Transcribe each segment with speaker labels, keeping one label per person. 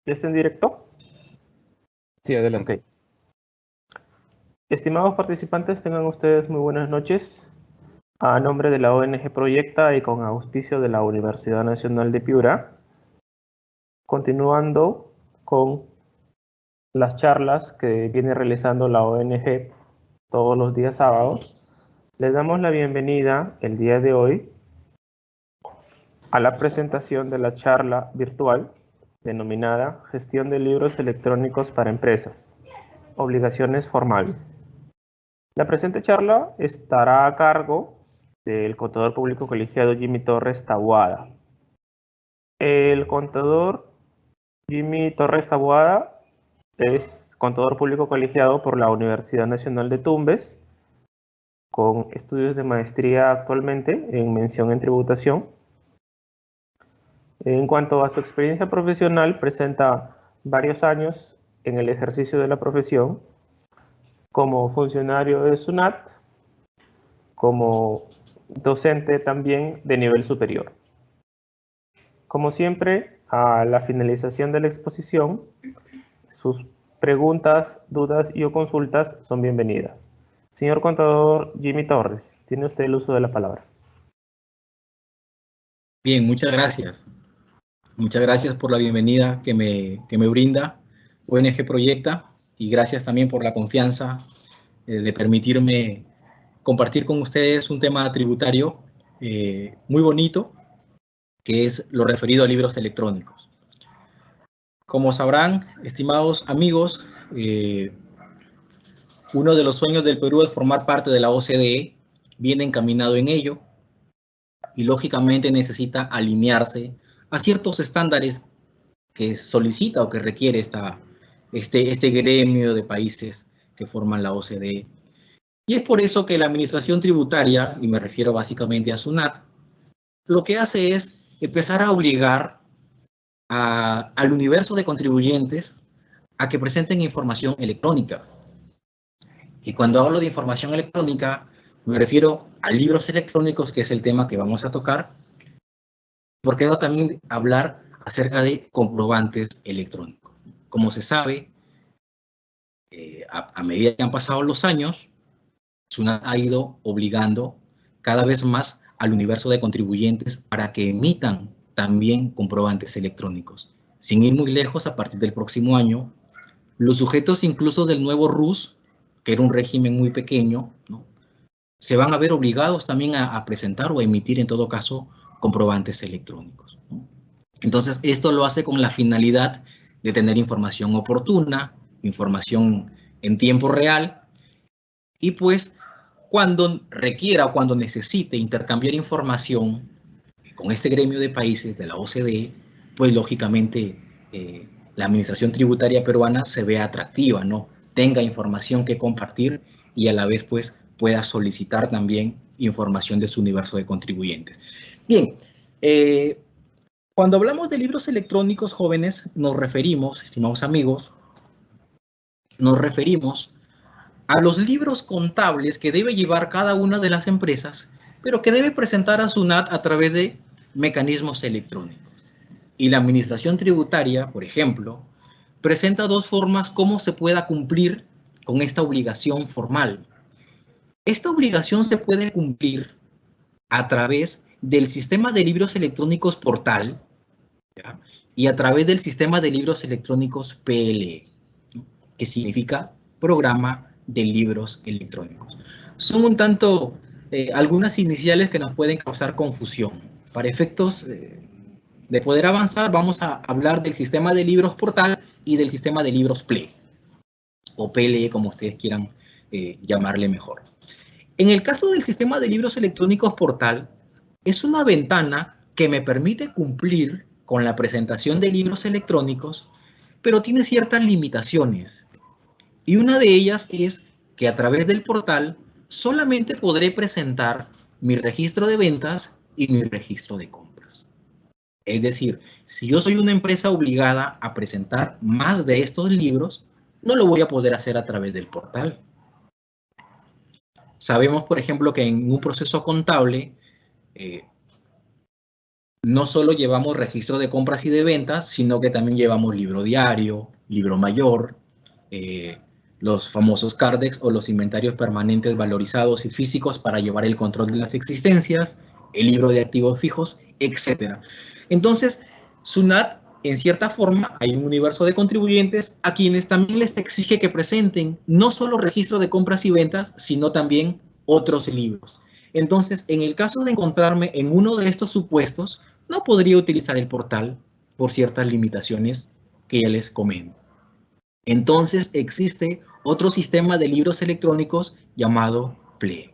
Speaker 1: ¿Ya está en directo?
Speaker 2: Sí, adelante.
Speaker 1: Ok. Estimados participantes, tengan ustedes muy buenas noches. A nombre de la ONG Proyecta y con auspicio de la Universidad Nacional de Piura, continuando con las charlas que viene realizando la ONG todos los días sábados, les damos la bienvenida el día de hoy a la presentación de la charla virtual denominada Gestión de libros electrónicos para empresas, obligaciones formales. La presente charla estará a cargo del contador público colegiado Jimmy Torres Taboada. El contador Jimmy Torres Taboada es contador público colegiado por la Universidad Nacional de Tumbes, con estudios de maestría actualmente en mención en tributación. En cuanto a su experiencia profesional, presenta varios años en el ejercicio de la profesión como funcionario de SUNAT, como docente también de nivel superior. Como siempre, a la finalización de la exposición, sus preguntas, dudas y o consultas son bienvenidas. Señor contador Jimmy Torres, tiene usted el uso de la palabra.
Speaker 3: Bien, muchas gracias. Muchas gracias por la bienvenida que me brinda ONG Proyecta y gracias también por la confianza de permitirme compartir con ustedes un tema tributario muy bonito, que es lo referido a libros electrónicos. Como sabrán, estimados amigos, uno de los sueños del Perú es formar parte de la OCDE, viene encaminado en ello y lógicamente necesita alinearse a ciertos estándares que solicita o que requiere este gremio de países que forman la OCDE. Y es por eso que la administración tributaria, y me refiero básicamente a SUNAT, lo que hace es empezar a obligar al universo de contribuyentes a que presenten información electrónica. Y cuando hablo de información electrónica, me refiero a libros electrónicos, que es el tema que vamos a tocar. ¿Por qué no también hablar acerca de comprobantes electrónicos? Como se sabe, a medida que han pasado los años, SUNAT ha ido obligando cada vez más al universo de contribuyentes para que emitan también comprobantes electrónicos. Sin ir muy lejos, a partir del próximo año, los sujetos incluso del nuevo RUS, que era un régimen muy pequeño, ¿no?, se van a ver obligados también a presentar o a emitir, en todo caso, comprobantes electrónicos, ¿no? Entonces, esto lo hace con la finalidad de tener información oportuna, información en tiempo real, y pues cuando requiera o cuando necesite intercambiar información con este gremio de países de la OCDE, pues lógicamente la administración tributaria peruana se vea atractiva, ¿no?, tenga información que compartir y a la vez pues pueda solicitar también información de su universo de contribuyentes. Bien, cuando hablamos de libros electrónicos, jóvenes, nos referimos, estimados amigos, nos referimos a los libros contables que debe llevar cada una de las empresas, pero que debe presentar a SUNAT a través de mecanismos electrónicos. Y la administración tributaria, por ejemplo, presenta dos formas cómo se pueda cumplir con esta obligación formal. Esta obligación se puede cumplir a través del sistema de libros electrónicos portal, ¿ya?, y a través del sistema de libros electrónicos PLE, ¿no?, que significa Programa de Libros Electrónicos. Son un tanto algunas iniciales que nos pueden causar confusión. Para efectos de poder avanzar, vamos a hablar del sistema de libros portal y del sistema de libros PLE, o PLE, como ustedes quieran llamarle mejor. En el caso del sistema de libros electrónicos portal, es una ventana que me permite cumplir con la presentación de libros electrónicos, pero tiene ciertas limitaciones. Y una de ellas es que a través del portal solamente podré presentar mi registro de ventas y mi registro de compras. Es decir, si yo soy una empresa obligada a presentar más de estos libros, no lo voy a poder hacer a través del portal. Sabemos, por ejemplo, que en un proceso contable, no solo llevamos registro de compras y de ventas, sino que también llevamos libro diario, libro mayor, los famosos CARDEX o los inventarios permanentes valorizados y físicos para llevar el control de las existencias, el libro de activos fijos, etc. Entonces, SUNAT, en cierta forma, hay un universo de contribuyentes a quienes también les exige que presenten no solo registro de compras y ventas, sino también otros libros. Entonces, en el caso de encontrarme en uno de estos supuestos, no podría utilizar el portal por ciertas limitaciones que ya les comento. Entonces existe otro sistema de libros electrónicos llamado PLE,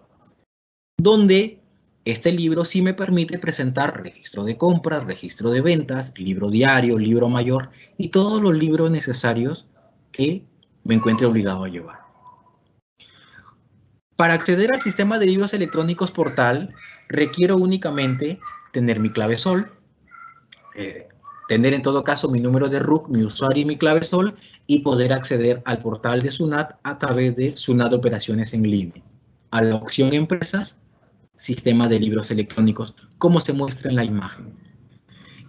Speaker 3: donde este libro sí me permite presentar registro de compras, registro de ventas, libro diario, libro mayor y todos los libros necesarios que me encuentre obligado a llevar. Para acceder al sistema de libros electrónicos portal, requiero únicamente tener mi clave SOL, tener en todo caso mi número de RUC, mi usuario y mi clave SOL, y poder acceder al portal de SUNAT a través de SUNAT Operaciones en Línea, a la opción Empresas, Sistema de Libros Electrónicos, como se muestra en la imagen.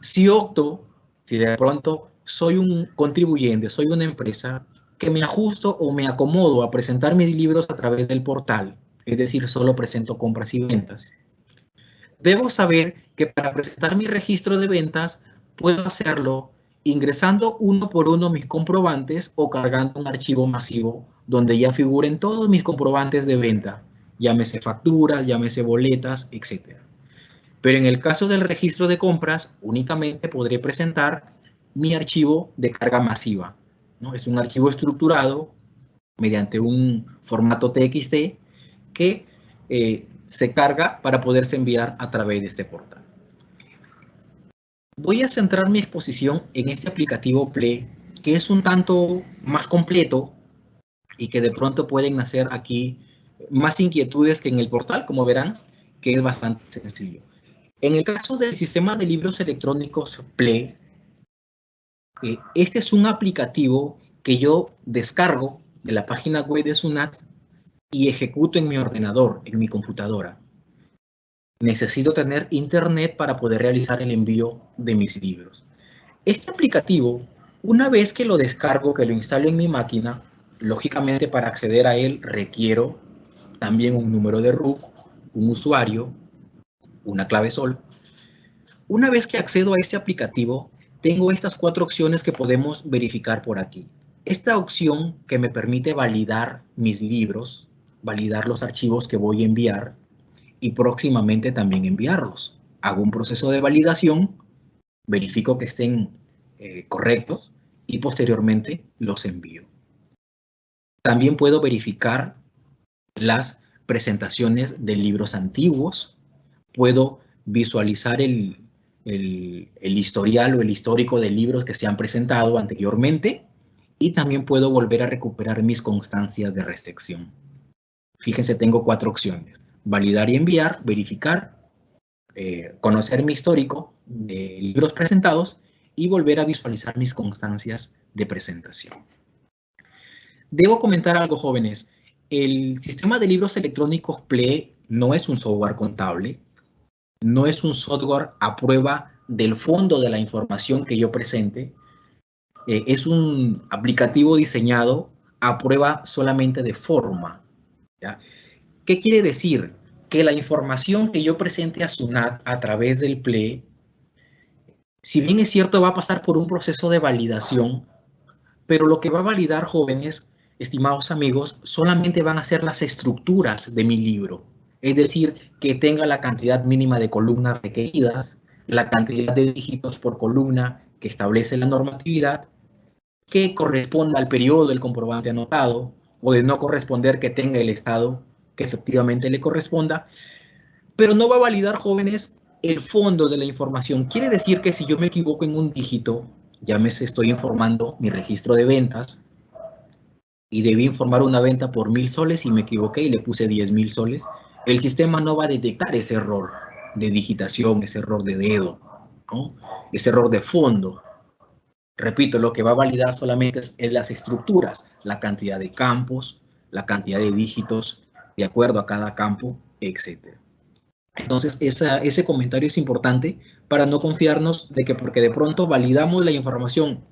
Speaker 3: Si opto, si de pronto soy un contribuyente, soy una empresa que me ajusto o me acomodo a presentar mis libros a través del portal, es decir, solo presento compras y ventas, debo saber que para presentar mi registro de ventas puedo hacerlo ingresando uno por uno mis comprobantes o cargando un archivo masivo donde ya figuren todos mis comprobantes de venta, llámese facturas, llámese boletas, etc. Pero en el caso del registro de compras, únicamente podré presentar mi archivo de carga masiva, ¿no? Es un archivo estructurado mediante un formato TXT que se carga para poderse enviar a través de este portal. Voy a centrar mi exposición en este aplicativo PLE, que es un tanto más completo y que de pronto pueden nacer aquí más inquietudes que en el portal, como verán, que es bastante sencillo. En el caso del sistema de libros electrónicos PLE, este es un aplicativo que yo descargo de la página web de SUNAT y ejecuto en mi ordenador, en mi computadora. Necesito tener internet para poder realizar el envío de mis libros. Este aplicativo, una vez que lo descargo, que lo instalo en mi máquina, lógicamente para acceder a él requiero también un número de RUC, un usuario, una clave SOL. Una vez que accedo a este aplicativo, tengo estas 4 opciones que podemos verificar por aquí. Esta opción que me permite validar mis libros, validar los archivos que voy a enviar y próximamente también enviarlos. Hago un proceso de validación, verifico que estén correctos y posteriormente los envío. También puedo verificar las presentaciones de libros antiguos, puedo visualizar el historial o el histórico de libros que se han presentado anteriormente y también puedo volver a recuperar mis constancias de recepción. Fíjense, tengo 4 opciones: validar y enviar, verificar, conocer mi histórico de libros presentados y volver a visualizar mis constancias de presentación. Debo comentar algo, jóvenes. El sistema de libros electrónicos PLE no es un software contable, no es un software a prueba del fondo de la información que yo presente. Es un aplicativo diseñado a prueba solamente de forma, ¿ya? ¿Qué quiere decir? Que la información que yo presente a SUNAT a través del PLE, si bien es cierto, va a pasar por un proceso de validación, pero lo que va a validar, jóvenes, estimados amigos, solamente van a ser las estructuras de mi libro. Es decir, que tenga la cantidad mínima de columnas requeridas, la cantidad de dígitos por columna que establece la normatividad, que corresponda al periodo del comprobante anotado, o de no corresponder que tenga el estado que efectivamente le corresponda, pero no va a validar, jóvenes, el fondo de la información. Quiere decir que si yo me equivoco en un dígito, llámese, estoy informando mi registro de ventas y debí informar una venta por 1.000 soles y me equivoqué y le puse 10.000 soles, el sistema no va a detectar ese error de digitación, ese error de dedo, ¿no? Ese error de fondo. Repito, lo que va a validar solamente es las estructuras, la cantidad de campos, la cantidad de dígitos de acuerdo a cada campo, etc. Entonces, ese comentario es importante para no confiarnos de que porque de pronto validamos la información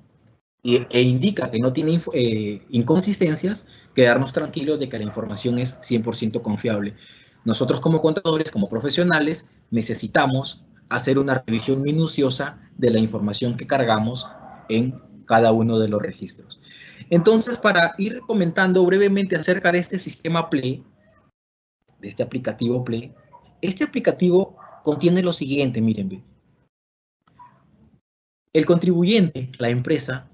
Speaker 3: e indica que no tiene inconsistencias, quedarnos tranquilos de que la información es 100% confiable. Nosotros como contadores, como profesionales, necesitamos hacer una revisión minuciosa de la información que cargamos en cada uno de los registros. Entonces, para ir comentando brevemente acerca de este sistema PLE, de este aplicativo PLE, este aplicativo contiene lo siguiente, miren. El contribuyente, la empresa,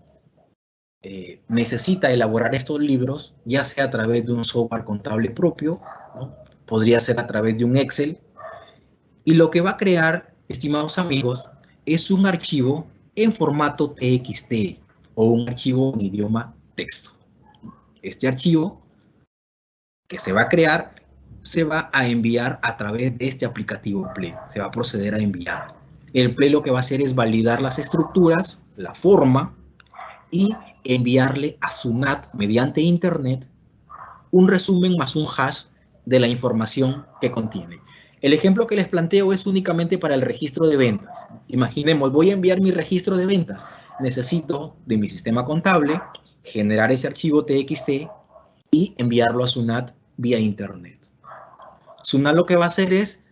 Speaker 3: necesita elaborar estos libros, ya sea a través de un software contable propio, ¿no? Podría ser a través de un Excel, y lo que va a crear, estimados amigos, es un archivo en formato TXT o un archivo en idioma texto. Este archivo que se va a crear se va a enviar a través de este aplicativo PLE, se va a proceder a enviar. El PLE lo que va a hacer es validar las estructuras, la forma, y enviarle a SUNAT mediante internet un resumen más un hash de la información que contiene. El ejemplo que les planteo es únicamente para el registro de ventas. Imaginemos, voy a enviar mi registro de ventas. Necesito de mi sistema contable generar ese archivo TXT y enviarlo a SUNAT vía internet. SUNAT lo que va a hacer es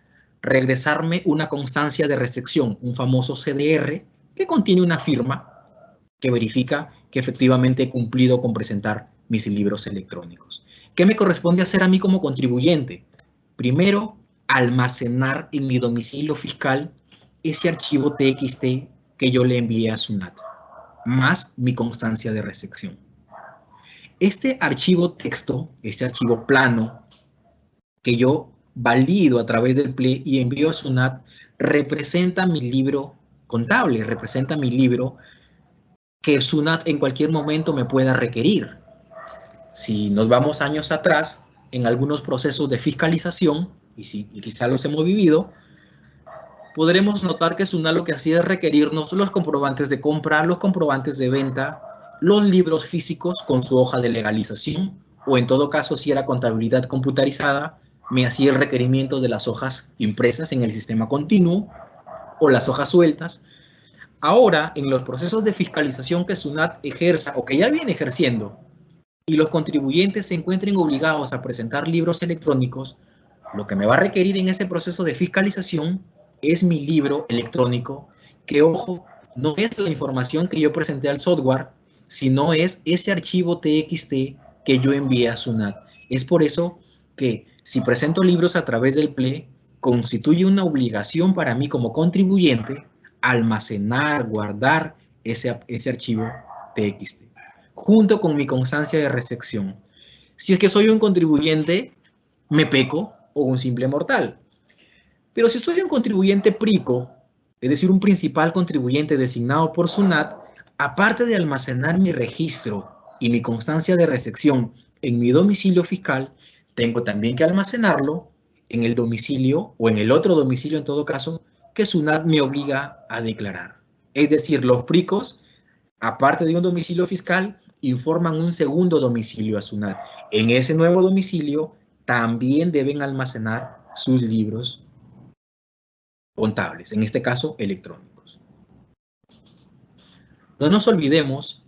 Speaker 3: regresarme una constancia de recepción, un famoso CDR, que contiene una firma que verifica que efectivamente he cumplido con presentar mis libros electrónicos. ¿Qué me corresponde hacer a mí como contribuyente? Primero, almacenar en mi domicilio fiscal ese archivo TXT que yo le envié a SUNAT, más mi constancia de recepción. Este archivo texto, este archivo plano, que yo valido a través del PLE y envío a SUNAT, representa mi libro contable, representa mi libro que SUNAT en cualquier momento me pueda requerir. Si nos vamos años atrás, en algunos procesos de fiscalización, y quizá los hemos vivido, podremos notar que SUNAT lo que hacía es requerirnos los comprobantes de compra, los comprobantes de venta, los libros físicos con su hoja de legalización, o en todo caso, si era contabilidad computarizada, me hacía el requerimiento de las hojas impresas en el sistema continuo, o las hojas sueltas. Ahora, en los procesos de fiscalización que SUNAT ejerza o que ya viene ejerciendo y los contribuyentes se encuentren obligados a presentar libros electrónicos, lo que me va a requerir en ese proceso de fiscalización es mi libro electrónico, que, ojo, no es la información que yo presenté al software, sino es ese archivo TXT que yo envié a SUNAT. Es por eso que si presento libros a través del PLE, constituye una obligación para mí como contribuyente almacenar, guardar ese archivo TXT, junto con mi constancia de recepción. Si es que soy un contribuyente, me peco o un simple mortal. Pero si soy un contribuyente PRICO, es decir, un principal contribuyente designado por SUNAT, aparte de almacenar mi registro y mi constancia de recepción en mi domicilio fiscal, tengo también que almacenarlo en el domicilio o en el otro domicilio en todo caso que SUNAT me obliga a declarar. Es decir, los PRICOS, aparte de un domicilio fiscal, informan un segundo domicilio a SUNAT. En ese nuevo domicilio también deben almacenar sus libros contables, en este caso electrónicos. No nos olvidemos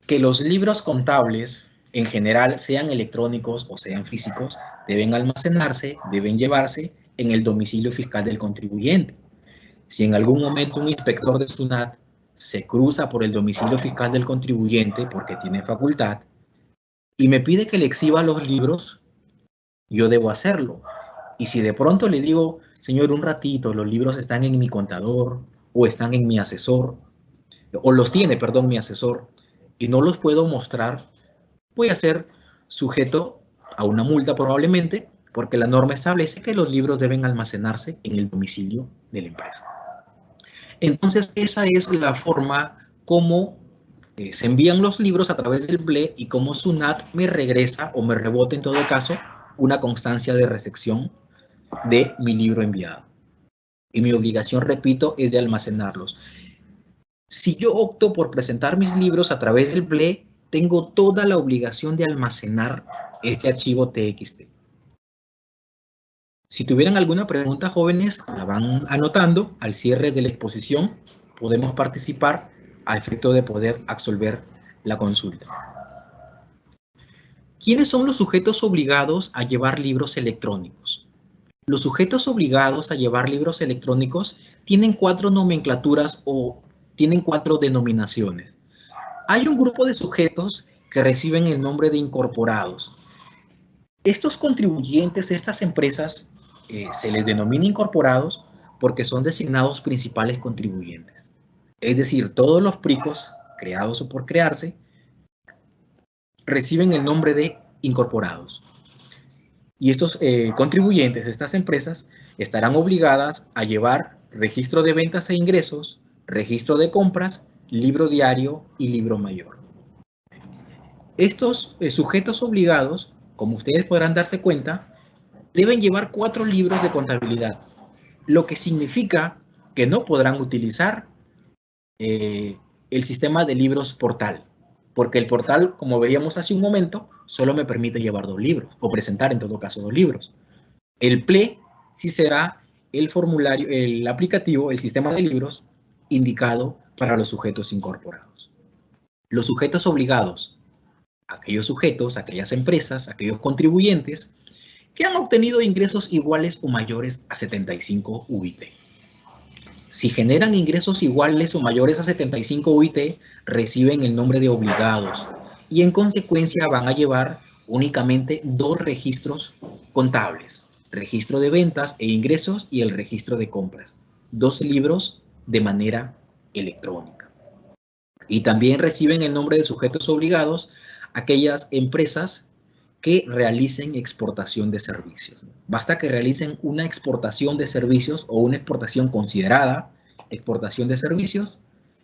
Speaker 3: que los libros contables, en general, sean electrónicos o sean físicos, deben almacenarse, deben llevarse en el domicilio fiscal del contribuyente. Si en algún momento un inspector de SUNAT se cruza por el domicilio fiscal del contribuyente porque tiene facultad y me pide que le exhiba los libros, yo debo hacerlo. Y si de pronto le digo, señor, un ratito, los libros están en mi contador o están en mi asesor, o los tiene, perdón, mi asesor, y no los puedo mostrar, voy a ser sujeto a una multa probablemente, porque la norma establece que los libros deben almacenarse en el domicilio de la empresa. Entonces, esa es la forma como se envían los libros a través del PLE y cómo SUNAT me regresa o me rebota en todo caso una constancia de recepción de mi libro enviado. Y mi obligación, repito, es de almacenarlos. Si yo opto por presentar mis libros a través del PLE, tengo toda la obligación de almacenar este archivo TXT. Si tuvieran alguna pregunta, jóvenes, la van anotando. Al cierre de la exposición podemos participar a efecto de poder absolver la consulta. ¿Quiénes son los sujetos obligados a llevar libros electrónicos? Los sujetos obligados a llevar libros electrónicos tienen 4 nomenclaturas o tienen 4 denominaciones. Hay un grupo de sujetos que reciben el nombre de incorporados. Estos contribuyentes, estas empresas, se les denomina incorporados porque son designados principales contribuyentes. Es decir, todos los PRICOs, creados o por crearse, reciben el nombre de incorporados. Y estos contribuyentes, estas empresas, estarán obligadas a llevar registro de ventas e ingresos, registro de compras, libro diario y libro mayor. Estos sujetos obligados, como ustedes podrán darse cuenta, deben llevar 4 libros de contabilidad, lo que significa que no podrán utilizar el sistema de libros portal, porque el portal, como veíamos hace un momento, solo me permite llevar 2 libros, o presentar en todo caso 2 libros. El PLE sí será el formulario, el aplicativo, el sistema de libros indicado para los sujetos incorporados. Los sujetos obligados, aquellos sujetos, aquellas empresas, aquellos contribuyentes que han obtenido ingresos iguales o mayores a 75 UIT. Si generan ingresos iguales o mayores a 75 UIT, reciben el nombre de obligados y en consecuencia van a llevar únicamente 2 registros contables, registro de ventas e ingresos y el registro de compras, 2 libros de manera electrónica. Y también reciben el nombre de sujetos obligados aquellas empresas que realicen exportación de servicios. Basta que realicen una exportación de servicios o una exportación considerada exportación de servicios,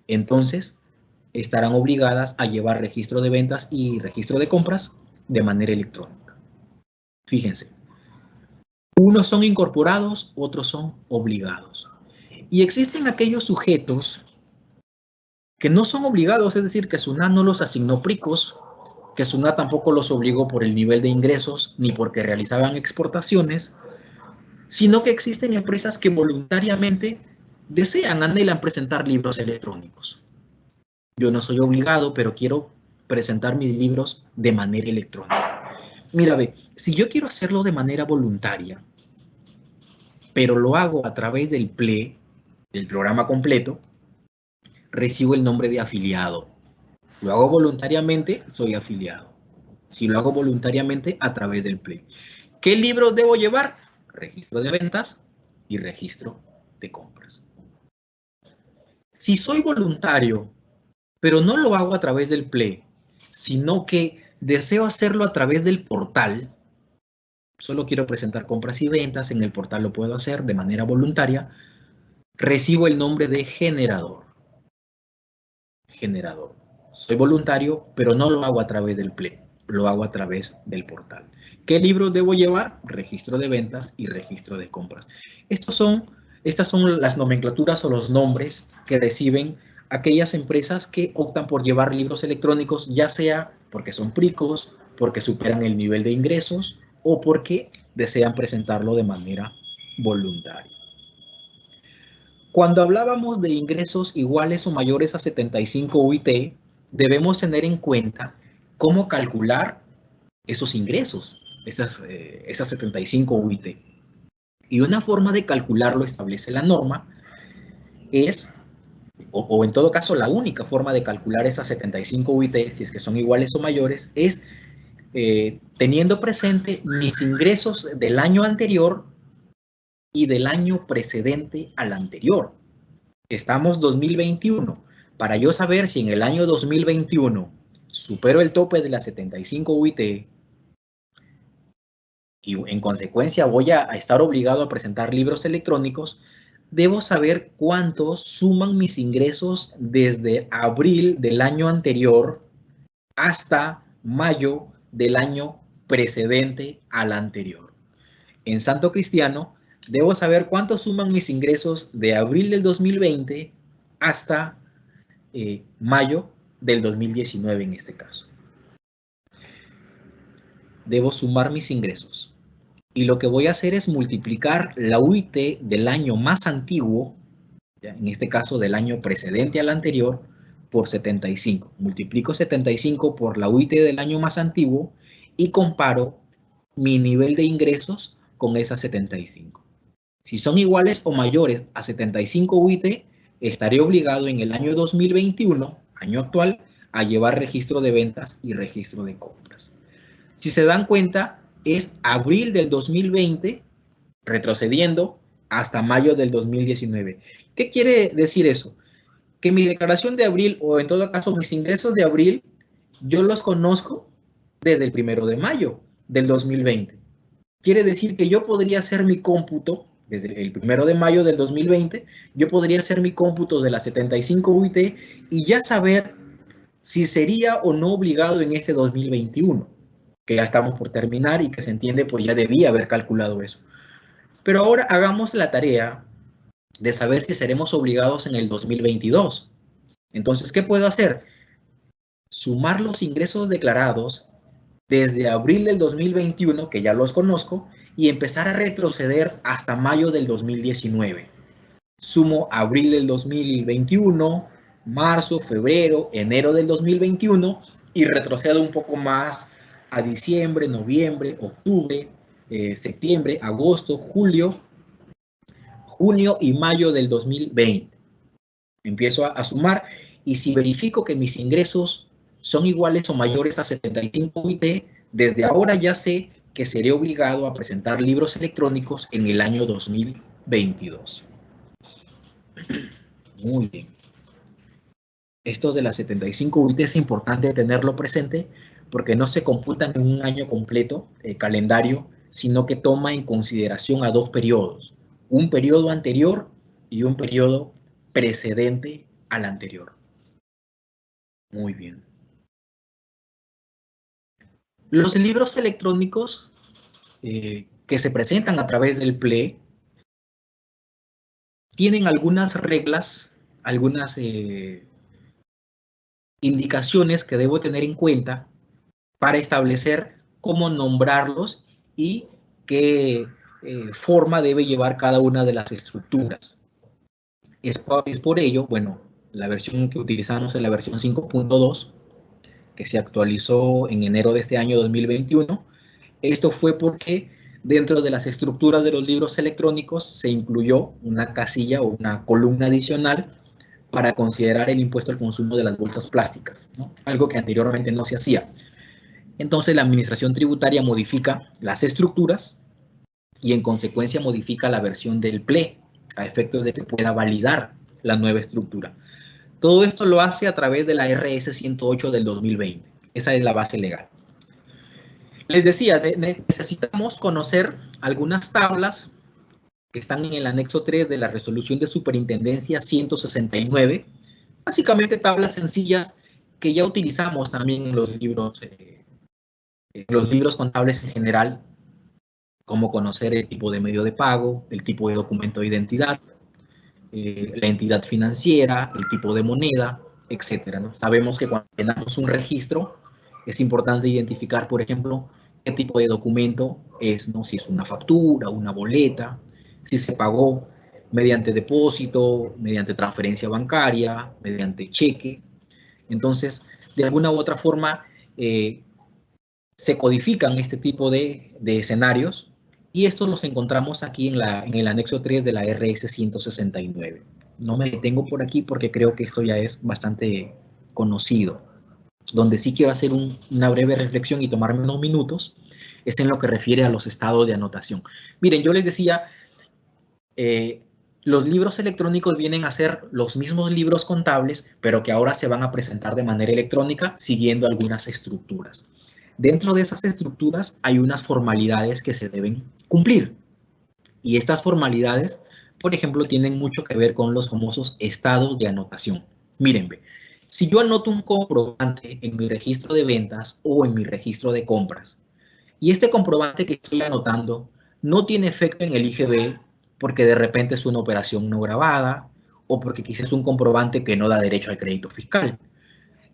Speaker 3: entonces estarán obligadas a llevar registro de ventas y registro de compras de manera electrónica. Fíjense, unos son incorporados, otros son obligados. Y existen aquellos sujetos que no son obligados, es decir, que SUNAT no los asignó PRICOs, que SUNAT tampoco los obligó por el nivel de ingresos ni porque realizaban exportaciones, sino que existen empresas que voluntariamente anhelan presentar libros electrónicos. Yo no soy obligado, pero quiero presentar mis libros de manera electrónica. Mira, ve, si yo quiero hacerlo de manera voluntaria, pero lo hago a través del PLE, del programa completo, recibo el nombre de afiliado. Lo hago voluntariamente, soy afiliado. Si lo hago voluntariamente, a través del PLE. ¿Qué libros debo llevar? Registro de ventas y registro de compras. Si soy voluntario, pero no lo hago a través del PLE, sino que deseo hacerlo a través del portal, solo quiero presentar compras y ventas, en el portal lo puedo hacer de manera voluntaria, recibo el nombre de generador. Generador. Soy voluntario, pero no lo hago a través del PLE, lo hago a través del portal. ¿Qué libros debo llevar? Registro de ventas y registro de compras. Estas son las nomenclaturas o los nombres que reciben aquellas empresas que optan por llevar libros electrónicos, ya sea porque son PRICOs, porque superan el nivel de ingresos o porque desean presentarlo de manera voluntaria. Cuando hablábamos de ingresos iguales o mayores a 75 UIT, debemos tener en cuenta cómo calcular esos ingresos, esas 75 UIT. Y una forma de calcularlo establece la norma, es, o en todo caso la única forma de calcular esas 75 UIT, si es que son iguales o mayores, es teniendo presente mis ingresos del año anterior y del año precedente al anterior. Estamos 2021. Para yo saber si en el año 2021 supero el tope de las 75 UIT y en consecuencia voy a estar obligado a presentar libros electrónicos, debo saber cuánto suman mis ingresos desde abril del año anterior hasta mayo del año precedente al anterior. En Santo Cristiano, debo saber cuánto suman mis ingresos de abril del 2020 hasta mayo del 2019 en este caso. Debo sumar mis ingresos Y lo que voy a hacer es multiplicar la UIT del año más antiguo, ¿ya? En este caso del año precedente al anterior, por 75. Multiplico 75 por la UIT del año más antiguo y comparo mi nivel de ingresos con esas 75. Si son iguales o mayores a 75 UIT, estaré obligado en el año 2021, año actual, a llevar registro de ventas y registro de compras. Si se dan cuenta, es abril del 2020, retrocediendo hasta mayo del 2019. ¿Qué quiere decir eso? Que mi declaración de abril, o en todo caso mis ingresos de abril, yo los conozco desde el 1 de mayo del 2020. Quiere decir que yo podría hacer mi cómputo desde el 1 de mayo del 2020, yo podría hacer mi cómputo de las 75 UIT y ya saber si sería o no obligado en este 2021, que ya estamos por terminar y que se entiende, pues ya debía haber calculado eso. Pero ahora hagamos la tarea de saber si seremos obligados en el 2022. Entonces, ¿qué puedo hacer? Sumar los ingresos declarados desde abril del 2021, que ya los conozco, y empezar a retroceder hasta mayo del 2019. Sumo abril del 2021, marzo, febrero, enero del 2021 y retrocedo un poco más a diciembre, noviembre, octubre, septiembre, agosto, julio, junio y mayo del 2020. Empiezo a sumar y si verifico que mis ingresos son iguales o mayores a 75 UIT, desde ahora ya sé que seré obligado a presentar libros electrónicos en el año 2022. Muy bien. Esto de las 75 UIT es importante tenerlo presente porque no se computan en un año completo, calendario, sino que toma en consideración a dos periodos. Un periodo anterior y un periodo precedente al anterior. Muy bien. Los libros electrónicos que se presentan a través del PLE tienen algunas reglas, algunas indicaciones que debo tener en cuenta para establecer cómo nombrarlos y qué forma debe llevar cada una de las estructuras. Es por ello, bueno, la versión que utilizamos es la versión 5.2, que se actualizó en enero de este año 2021. Esto fue porque dentro de las estructuras de los libros electrónicos se incluyó una casilla o una columna adicional para considerar el impuesto al consumo de las bolsas plásticas, ¿no? Algo que anteriormente no se hacía. Entonces la administración tributaria modifica las estructuras y en consecuencia modifica la versión del PLE a efectos de que pueda validar la nueva estructura. Todo esto lo hace a través de la RS 108 del 2020. Esa es la base legal. Les decía, necesitamos conocer algunas tablas que están en el anexo 3 de la resolución de superintendencia 169. Básicamente tablas sencillas que ya utilizamos también en los libros contables en general, como conocer el tipo de medio de pago, el tipo de documento de identidad, la entidad financiera, el tipo de moneda, etcétera, ¿no? Sabemos que cuando tenemos un registro es importante identificar, por ejemplo, qué tipo de documento es, ¿no? Si es una factura, una boleta, si se pagó mediante depósito, mediante transferencia bancaria, mediante cheque. Entonces, de alguna u otra forma, se codifican este tipo de escenarios y estos los encontramos aquí en el anexo 3 de la RS 169. No me detengo por aquí porque creo que esto ya es bastante conocido. Donde sí quiero hacer una breve reflexión y tomarme unos minutos es en lo que refiere a los estados de anotación. Miren, yo les decía, los libros electrónicos vienen a ser los mismos libros contables, pero que ahora se van a presentar de manera electrónica siguiendo algunas estructuras. Dentro de esas estructuras hay unas formalidades que se deben cumplir. Y estas formalidades, por ejemplo, tienen mucho que ver con los famosos estados de anotación. Miren, si yo anoto un comprobante en mi registro de ventas o en mi registro de compras, y este comprobante que estoy anotando no tiene efecto en el IGB porque de repente es una operación no grabada o porque quizás es un comprobante que no da derecho al crédito fiscal.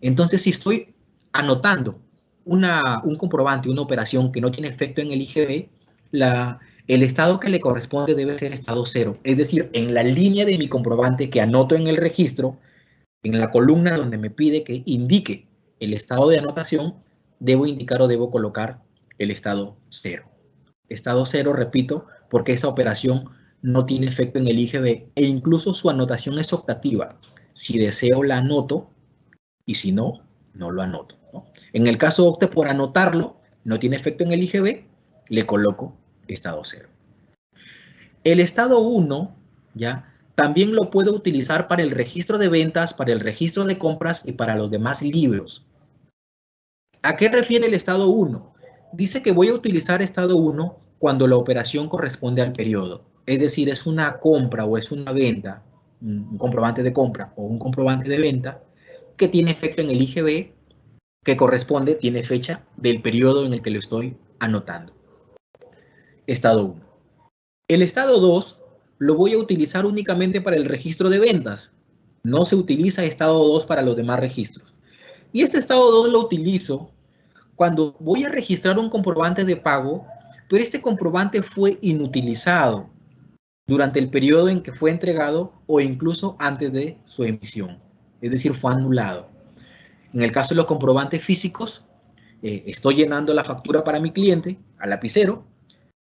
Speaker 3: Entonces, si estoy anotando un comprobante, una operación que no tiene efecto en el IGB, el estado que le corresponde debe ser estado 0. Es decir, en la línea de mi comprobante que anoto en el registro, en la columna donde me pide que indique el estado de anotación, debo indicar o debo colocar el estado 0. Estado 0, repito, porque esa operación no tiene efecto en el IGB e incluso su anotación es optativa. Si deseo la anoto y si no, no lo anoto, ¿no? En el caso opte por anotarlo, no tiene efecto en el IGB, le coloco estado 0. El estado 1, ¿ya? También lo puedo utilizar para el registro de ventas, para el registro de compras y para los demás libros. ¿A qué refiere el estado 1? Dice que voy a utilizar estado 1 cuando la operación corresponde al periodo. Es decir, es una compra o es una venta, un comprobante de compra o un comprobante de venta que tiene efecto en el IGB, que corresponde, tiene fecha del periodo en el que lo estoy anotando. Estado 1. El estado 2 lo voy a utilizar únicamente para el registro de ventas. No se utiliza estado 2 para los demás registros. Y este estado 2 lo utilizo cuando voy a registrar un comprobante de pago, pero este comprobante fue inutilizado durante el periodo en que fue entregado o incluso antes de su emisión. Es decir, fue anulado. En el caso de los comprobantes físicos, estoy llenando la factura para mi cliente al lapicero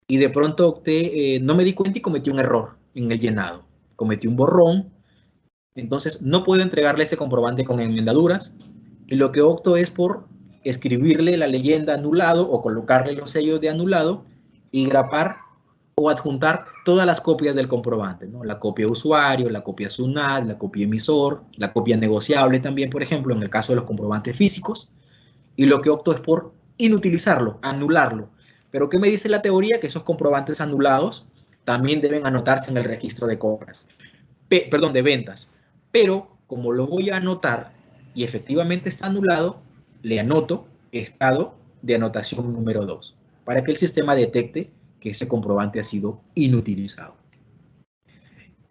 Speaker 3: y de pronto no me di cuenta y cometí un error en el llenado. Cometí un borrón, entonces no puedo entregarle ese comprobante con enmendaduras y lo que opto es por escribirle la leyenda anulado o colocarle los sellos de anulado y grapar o adjuntar todas las copias del comprobante, ¿no? La copia usuario, la copia SUNAT, la copia emisor, la copia negociable también, por ejemplo, en el caso de los comprobantes físicos. Y lo que opto es por inutilizarlo, anularlo. Pero ¿qué me dice la teoría? Que esos comprobantes anulados también deben anotarse en el registro de compras, perdón, de ventas. Pero como lo voy a anotar y efectivamente está anulado, le anoto estado de anotación número 2 para que el sistema detecte que ese comprobante ha sido inutilizado.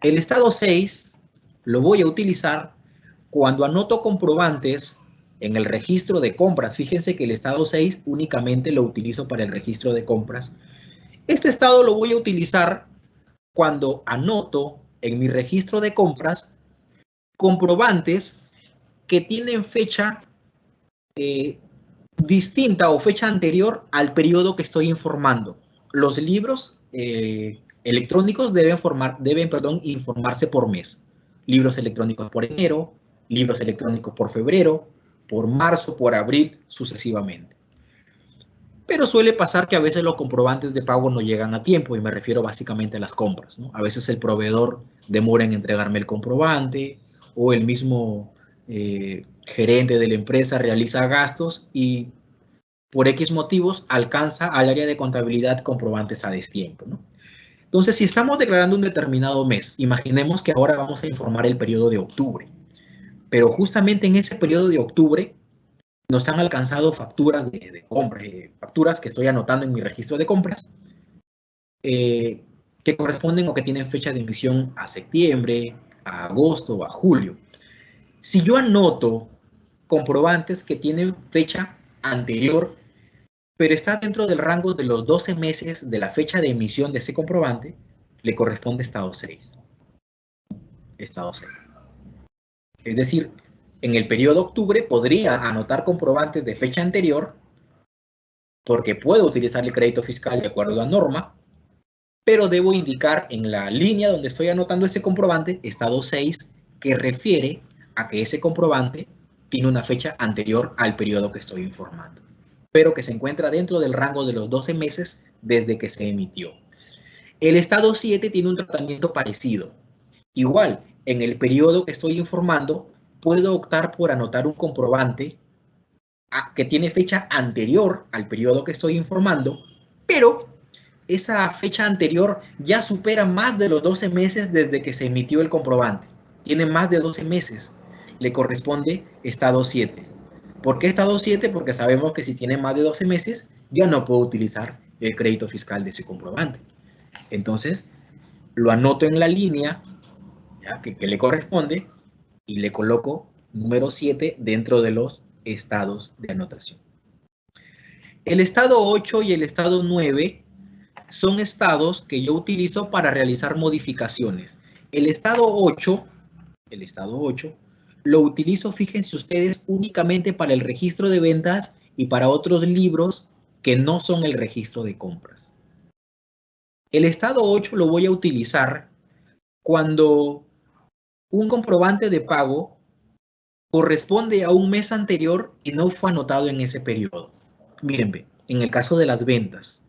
Speaker 3: El estado 6 lo voy a utilizar cuando anoto comprobantes en el registro de compras. Fíjense que el estado 6 únicamente lo utilizo para el registro de compras. Este estado lo voy a utilizar cuando anoto en mi registro de compras comprobantes que tienen fecha distinta o fecha anterior al periodo que estoy informando. Los libros electrónicos deben informarse por mes. Libros electrónicos por enero, libros electrónicos por febrero, por marzo, por abril, sucesivamente. Pero suele pasar que a veces los comprobantes de pago no llegan a tiempo, y me refiero básicamente a las compras, ¿no? A veces el proveedor demora en entregarme el comprobante, o el mismo gerente de la empresa realiza gastos y por X motivos alcanza al área de contabilidad comprobantes a destiempo, ¿no? Entonces, si estamos declarando un determinado mes, imaginemos que ahora vamos a informar el periodo de octubre, pero justamente en ese periodo de octubre nos han alcanzado facturas de compra, facturas que estoy anotando en mi registro de compras, que corresponden o que tienen fecha de emisión a septiembre, a agosto o a julio. Si yo anoto comprobantes que tienen fecha anterior, pero está dentro del rango de los 12 meses de la fecha de emisión de ese comprobante, le corresponde estado 6. Estado 6. Es decir, en el periodo de octubre podría anotar comprobantes de fecha anterior porque puedo utilizar el crédito fiscal de acuerdo a norma, pero debo indicar en la línea donde estoy anotando ese comprobante, estado 6, que refiere a que ese comprobante tiene una fecha anterior al periodo que estoy informando, pero que se encuentra dentro del rango de los 12 meses desde que se emitió. El estado 7 tiene un tratamiento parecido. Igual, en el periodo que estoy informando, puedo optar por anotar un comprobante que tiene fecha anterior al periodo que estoy informando, pero esa fecha anterior ya supera más de los 12 meses desde que se emitió el comprobante. Tiene más de 12 meses. Le corresponde estado 7. ¿Por qué estado 7? Porque sabemos que si tiene más de 12 meses, ya no puedo utilizar el crédito fiscal de ese comprobante. Entonces, lo anoto en la línea ¿ya? Que le corresponde y le coloco número 7 dentro de los estados de anotación. El estado 8 y el estado 9 son estados que yo utilizo para realizar modificaciones. El estado 8 lo utilizo, fíjense ustedes, únicamente para el registro de ventas y para otros libros que no son el registro de compras. El estado 8 lo voy a utilizar cuando un comprobante de pago corresponde a un mes anterior y no fue anotado en ese periodo. Miren, en el caso de las ventas,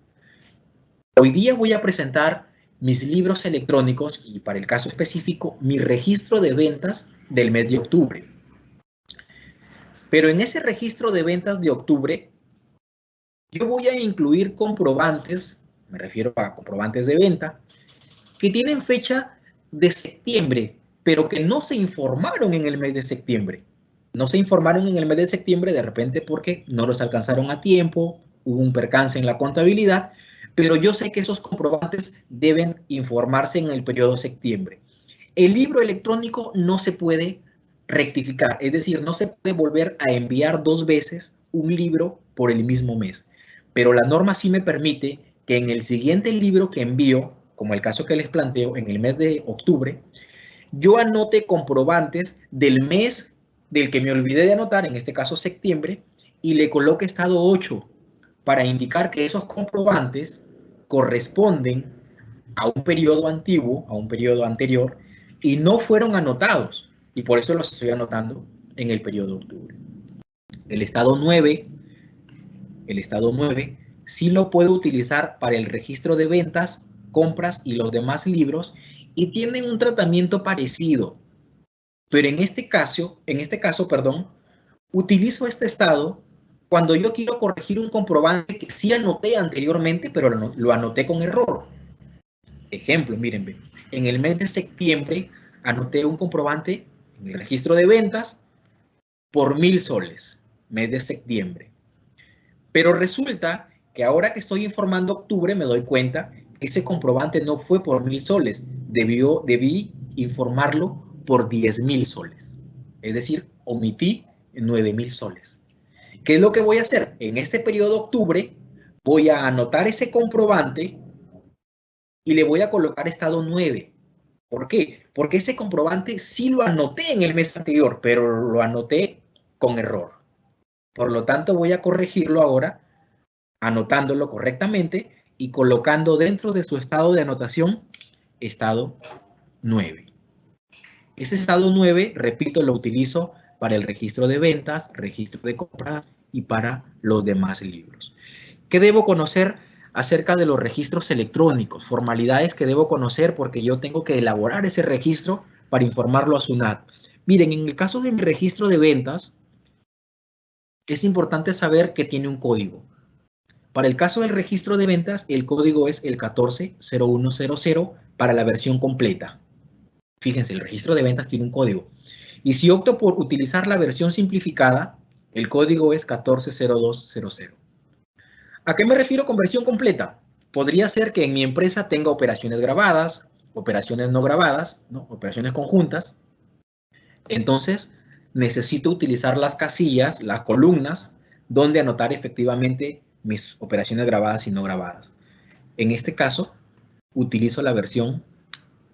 Speaker 3: hoy día voy a presentar mis libros electrónicos y para el caso específico, mi registro de ventas del mes de octubre. Pero en ese registro de ventas de octubre, yo voy a incluir comprobantes, me refiero a comprobantes de venta, que tienen fecha de septiembre, pero que no se informaron en el mes de septiembre. No se informaron en el mes de septiembre de repente porque no los alcanzaron a tiempo, hubo un percance en la contabilidad, pero yo sé que esos comprobantes deben informarse en el periodo de septiembre. El libro electrónico no se puede rectificar, es decir, no se puede volver a enviar 2 veces un libro por el mismo mes, pero la norma sí me permite que en el siguiente libro que envío, como el caso que les planteo, en el mes de octubre, yo anote comprobantes del mes del que me olvidé de anotar, en este caso septiembre, y le coloque estado 8 para indicar que esos comprobantes corresponden a un periodo antiguo, a un periodo anterior, y no fueron anotados, y por eso los estoy anotando en el periodo de octubre. El estado 9 sí lo puedo utilizar para el registro de ventas, compras y los demás libros, y tienen un tratamiento parecido. Pero en este caso, utilizo este estado cuando yo quiero corregir un comprobante que sí anoté anteriormente, pero lo anoté con error. Ejemplo, miren, en el mes de septiembre anoté un comprobante en el registro de ventas por 1,000 soles, mes de septiembre. Pero resulta que ahora que estoy informando octubre me doy cuenta que ese comprobante no fue por 1,000 soles, debí informarlo por 10,000 soles. Es decir, omití 9,000 soles. ¿Qué es lo que voy a hacer? En este periodo de octubre voy a anotar ese comprobante y le voy a colocar estado 9. ¿Por qué? Porque ese comprobante sí lo anoté en el mes anterior, pero lo anoté con error. Por lo tanto, voy a corregirlo ahora, anotándolo correctamente y colocando dentro de su estado de anotación, estado 9. Ese estado 9, repito, lo utilizo para el registro de ventas, registro de compras y para los demás libros. ¿Qué debo conocer acerca de los registros electrónicos? Formalidades que debo conocer porque yo tengo que elaborar ese registro para informarlo a SUNAT. Miren, en el caso de mi registro de ventas, es importante saber que tiene un código. Para el caso del registro de ventas, el código es el 140100 para la versión completa. Fíjense, el registro de ventas tiene un código. Y si opto por utilizar la versión simplificada, el código es 140200. ¿A qué me refiero con versión completa? Podría ser que en mi empresa tenga operaciones grabadas, operaciones no grabadas, ¿no? Operaciones conjuntas. Entonces, necesito utilizar las casillas, las columnas, donde anotar efectivamente mis operaciones grabadas y no grabadas. En este caso, utilizo la versión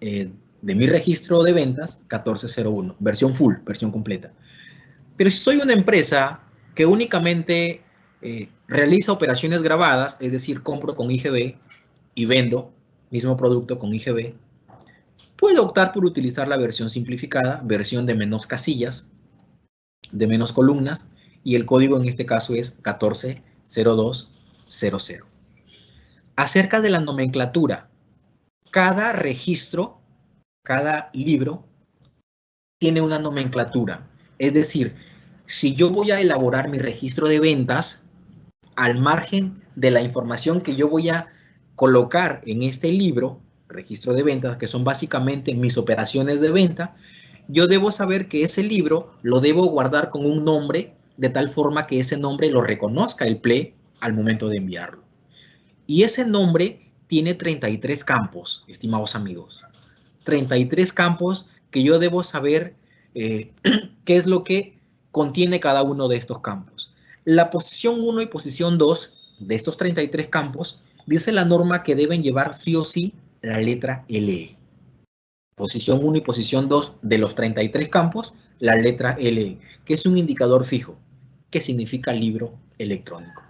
Speaker 3: de mi registro de ventas 1401, versión full, versión completa. Pero si soy una empresa que únicamente realiza operaciones grabadas, es decir, compro con IGB y vendo mismo producto con IGB, puedo optar por utilizar la versión simplificada, versión de menos casillas, de menos columnas, y el código en este caso es 140200. Acerca de la nomenclatura, cada registro, cada libro tiene una nomenclatura. Es decir, si yo voy a elaborar mi registro de ventas, al margen de la información que yo voy a colocar en este libro, registro de ventas, que son básicamente mis operaciones de venta, yo debo saber que ese libro lo debo guardar con un nombre de tal forma que ese nombre lo reconozca el PLE al momento de enviarlo. Y ese nombre tiene 33 campos, estimados amigos. 33 campos que yo debo saber qué es lo que contiene cada uno de estos campos. La posición 1 y posición 2 de estos 33 campos dice la norma que deben llevar sí o sí la letra LE. Posición 1 y posición 2 de los 33 campos, la letra LE, que es un indicador fijo, que significa libro electrónico.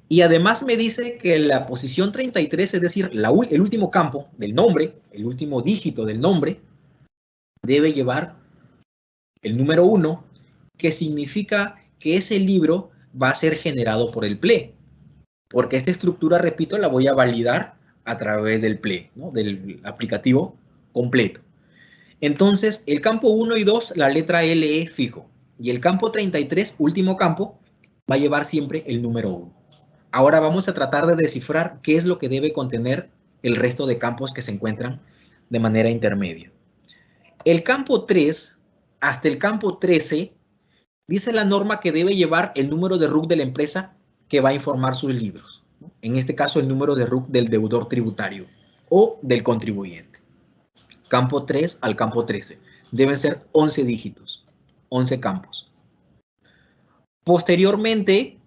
Speaker 3: Y además me dice que la posición 33, es decir, el último campo del nombre, el último dígito del nombre, debe llevar el número 1, que significa que ese libro va a ser generado por el PLE. Porque esta estructura, repito, la voy a validar a través del PLE, ¿no? Del aplicativo completo. Entonces, el campo 1 y 2, la letra LE fijo. Y el campo 33, último campo, va a llevar siempre el número 1. Ahora vamos a tratar de descifrar qué es lo que debe contener el resto de campos que se encuentran de manera intermedia. El campo 3 hasta el campo 13 dice la norma que debe llevar el número de RUC de la empresa que va a informar sus libros. En este caso, el número de RUC del deudor tributario o del contribuyente. Campo 3 al campo 13. Deben ser 11 dígitos, 11 campos. Posteriormente,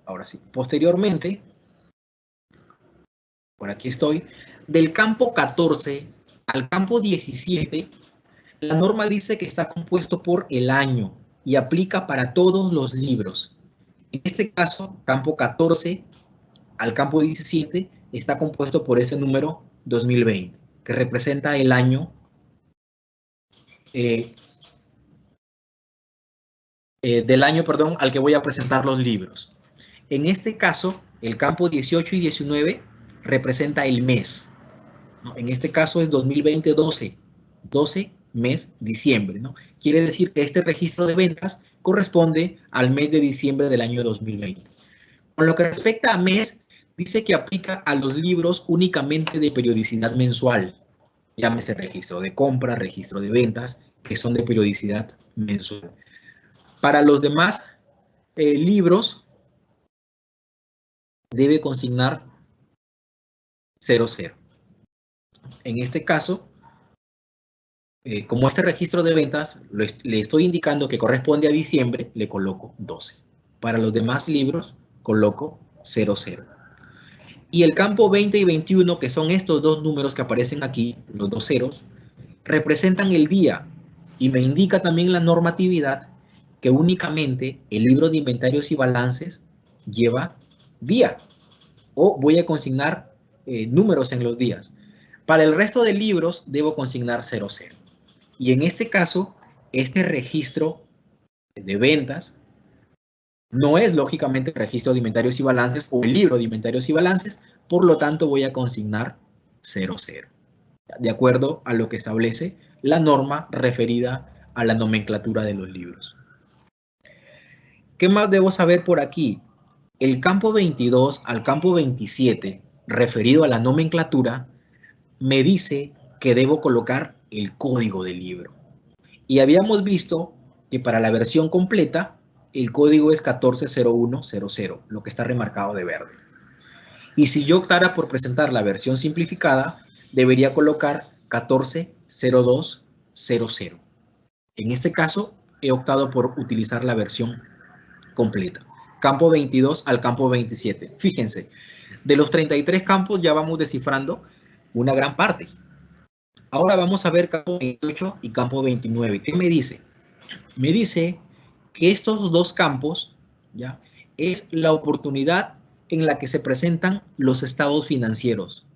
Speaker 3: ahora sí, posteriormente, por aquí estoy, del campo 14 al campo 17, la norma dice que está compuesto por el año y aplica para todos los libros. En este caso, campo 14 al campo 17 está compuesto por ese número 2020, que representa el año del año, perdón, al que voy a presentar los libros. En este caso, el campo 18 y 19 representa el mes, ¿no? En este caso es 2020-12, 12 mes diciembre, ¿no? Quiere decir que este registro de ventas corresponde al mes de diciembre del año 2020. Con lo que respecta a mes, dice que aplica a los libros únicamente de periodicidad mensual. Llámese registro de compra, registro de ventas, que son de periodicidad mensual. Para los demás libros, debe consignar 00. En este caso, como este registro de ventas le estoy indicando que corresponde a diciembre, le coloco 12. Para los demás libros, coloco 00. Y el campo 20 y 21, que son estos dos números que aparecen aquí, los dos ceros, representan el día y me indica también la normatividad que únicamente el libro de inventarios y balances lleva día o voy a consignar números en los días. Para el resto de libros debo consignar 00. Y en este caso, este registro de ventas no es lógicamente el registro de inventarios y balances o el libro de inventarios y balances, por lo tanto voy a consignar 00, de acuerdo a lo que establece la norma referida a la nomenclatura de los libros. ¿Qué más debo saber por aquí? El campo 22 al campo 27, referido a la nomenclatura, me dice que debo colocar el código del libro. Y habíamos visto que para la versión completa, el código es 140100, lo que está remarcado de verde. Y si yo optara por presentar la versión simplificada, debería colocar 140200. En este caso, he optado por utilizar la versión completa. Campo 22 al campo 27. Fíjense, de los 33 campos ya vamos descifrando una gran parte. Ahora vamos a ver campo 28 y campo 29. ¿Qué me dice? Me dice que estos dos campos ya es la oportunidad en la que se presentan los estados financieros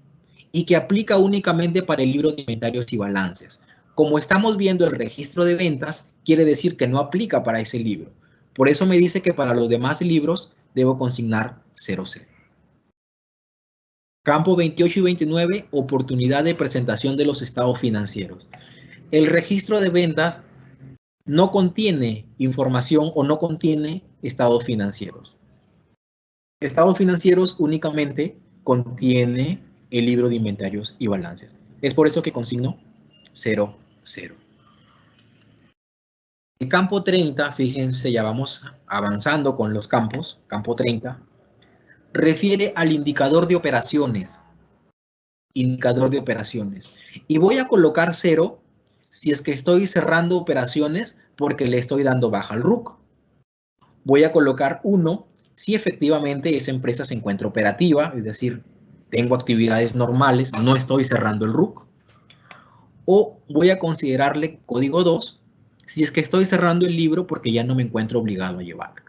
Speaker 3: y que aplica únicamente para el libro de inventarios y balances. Como estamos viendo el registro de ventas, quiere decir que no aplica para ese libro. Por eso me dice que para los demás libros debo consignar 00. Campo 28 y 29, oportunidad de presentación de los estados financieros. El registro de ventas no contiene información o no contiene estados financieros. Estados financieros únicamente contiene el libro de inventarios y balances. Es por eso que consigno 00. El campo 30, fíjense, ya vamos avanzando con los campos. Campo 30 refiere al indicador de operaciones. Indicador de operaciones. Y voy a colocar 0 si es que estoy cerrando operaciones porque le estoy dando baja al RUC. voy a colocar 1 si efectivamente esa empresa se encuentra operativa, es decir, tengo actividades normales, no estoy cerrando el RUC. O voy a considerarle código 2 si es que estoy cerrando el libro porque ya no me encuentro obligado a llevarlo.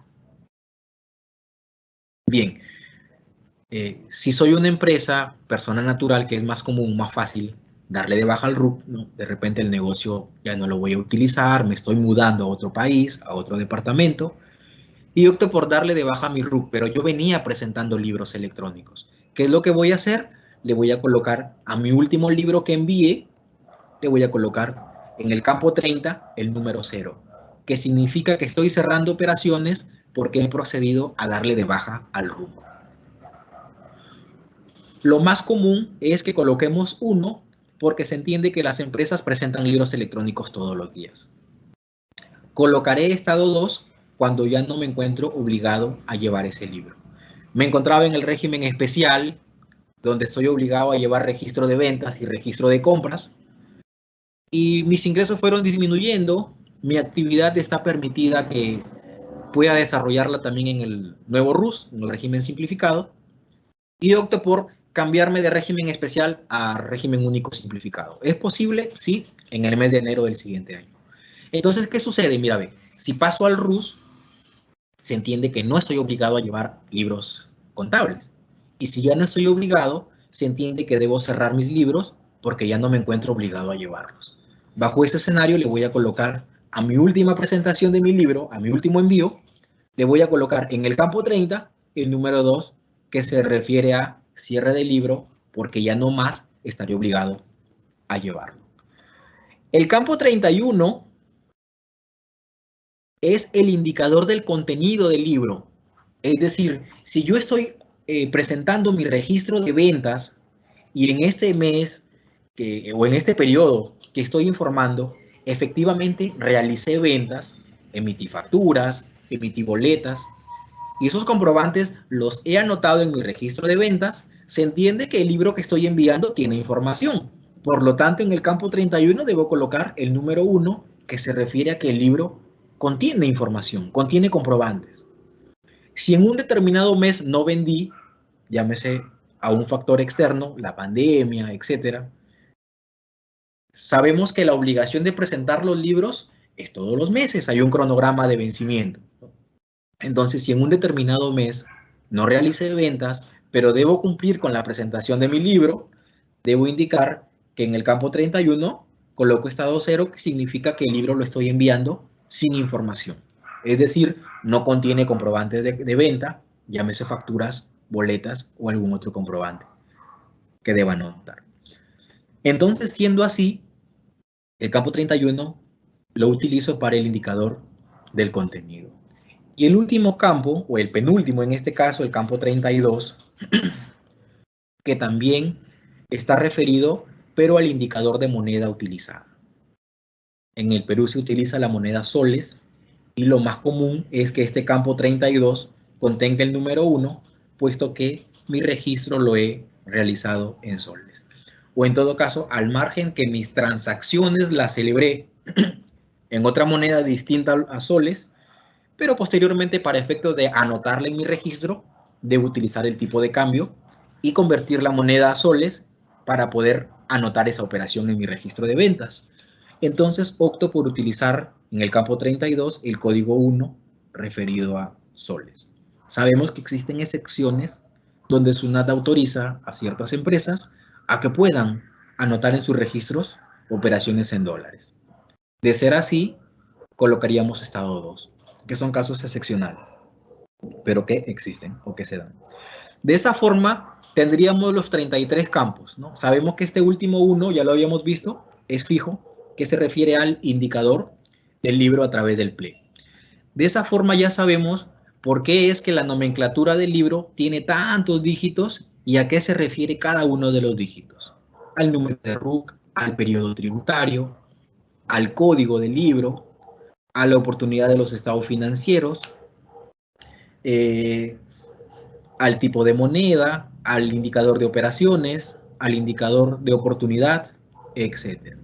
Speaker 3: Bien, si soy una empresa, persona natural, que es más común, más fácil darle de baja al RUC, ¿no? De repente el negocio ya no lo voy a utilizar, me estoy mudando a otro país, a otro departamento, y opto por darle de baja a mi RUC, pero yo venía presentando libros electrónicos. ¿Qué es lo que voy a hacer? Le voy a colocar a mi último libro que envié, le voy a colocar en el campo 30 el número 0, que significa que estoy cerrando operaciones porque he procedido a darle de baja al RUC. Lo más común es que coloquemos 1 porque se entiende que las empresas presentan libros electrónicos todos los días. Colocaré estado 2 cuando ya no me encuentro obligado a llevar ese libro. Me encontraba en el régimen especial, donde estoy obligado a llevar registro de ventas y registro de compras, y mis ingresos fueron disminuyendo. Mi actividad está permitida que pueda desarrollarla también en el nuevo RUS, en el régimen simplificado, y opto por cambiarme de régimen especial a régimen único simplificado. ¿Es posible? Sí, en el mes de enero del siguiente año. Entonces, ¿qué sucede? Mira, ve, si paso al RUS, se entiende que no estoy obligado a llevar libros contables. Y si ya no estoy obligado, se entiende que debo cerrar mis libros porque ya no me encuentro obligado a llevarlos. Bajo ese escenario le voy a colocar a mi última presentación de mi libro, a mi último envío, le voy a colocar en el campo 30 el número 2, que se refiere a cierre del libro porque ya no más estaré obligado a llevarlo. El campo 31 es el indicador del contenido del libro. Es decir, si yo estoy presentando mi registro de ventas y en este mes o en este periodo que estoy informando, efectivamente realicé ventas, emití facturas, emití boletas, y esos comprobantes los he anotado en mi registro de ventas, se entiende que el libro que estoy enviando tiene información. Por lo tanto, en el campo 31 debo colocar el número 1, que se refiere a que el libro contiene información, contiene comprobantes. Si en un determinado mes no vendí, llámese a un factor externo, la pandemia, etc., sabemos que la obligación de presentar los libros es todos los meses, hay un cronograma de vencimiento. Entonces, si en un determinado mes no realicé ventas, pero debo cumplir con la presentación de mi libro, debo indicar que en el campo 31 coloco estado 0, que significa que el libro lo estoy enviando sin información. Es decir, no contiene comprobantes de venta, llámese facturas, boletas o algún otro comprobante que deba anotar. Entonces, siendo así, el campo 31 lo utilizo para el indicador del contenido. Y el último campo, o el penúltimo en este caso, el campo 32, que también está referido, pero al indicador de moneda utilizada. En el Perú se utiliza la moneda soles, y lo más común es que este campo 32 contenga el número 1, puesto que mi registro lo he realizado en soles. O en todo caso, al margen que mis transacciones las celebré en otra moneda distinta a soles, pero posteriormente, para efectos de anotarla en mi registro, debo utilizar el tipo de cambio y convertir la moneda a soles para poder anotar esa operación en mi registro de ventas. Entonces opto por utilizar en el campo 32 el código 1 referido a soles. Sabemos que existen excepciones donde SUNAT autoriza a ciertas empresas a que puedan anotar en sus registros operaciones en dólares. De ser así, colocaríamos estado 2, que son casos excepcionales, pero que existen o que se dan. De esa forma, tendríamos los 33 campos, ¿no? Sabemos que este último 1, ya lo habíamos visto, es fijo, que se refiere al indicador del libro a través del PLE. De esa forma ya sabemos por qué es que la nomenclatura del libro tiene tantos dígitos y a qué se refiere cada uno de los dígitos. Al número de RUC, al periodo tributario, al código del libro, a la oportunidad de los estados financieros, al tipo de moneda, al indicador de operaciones, al indicador de oportunidad, etc.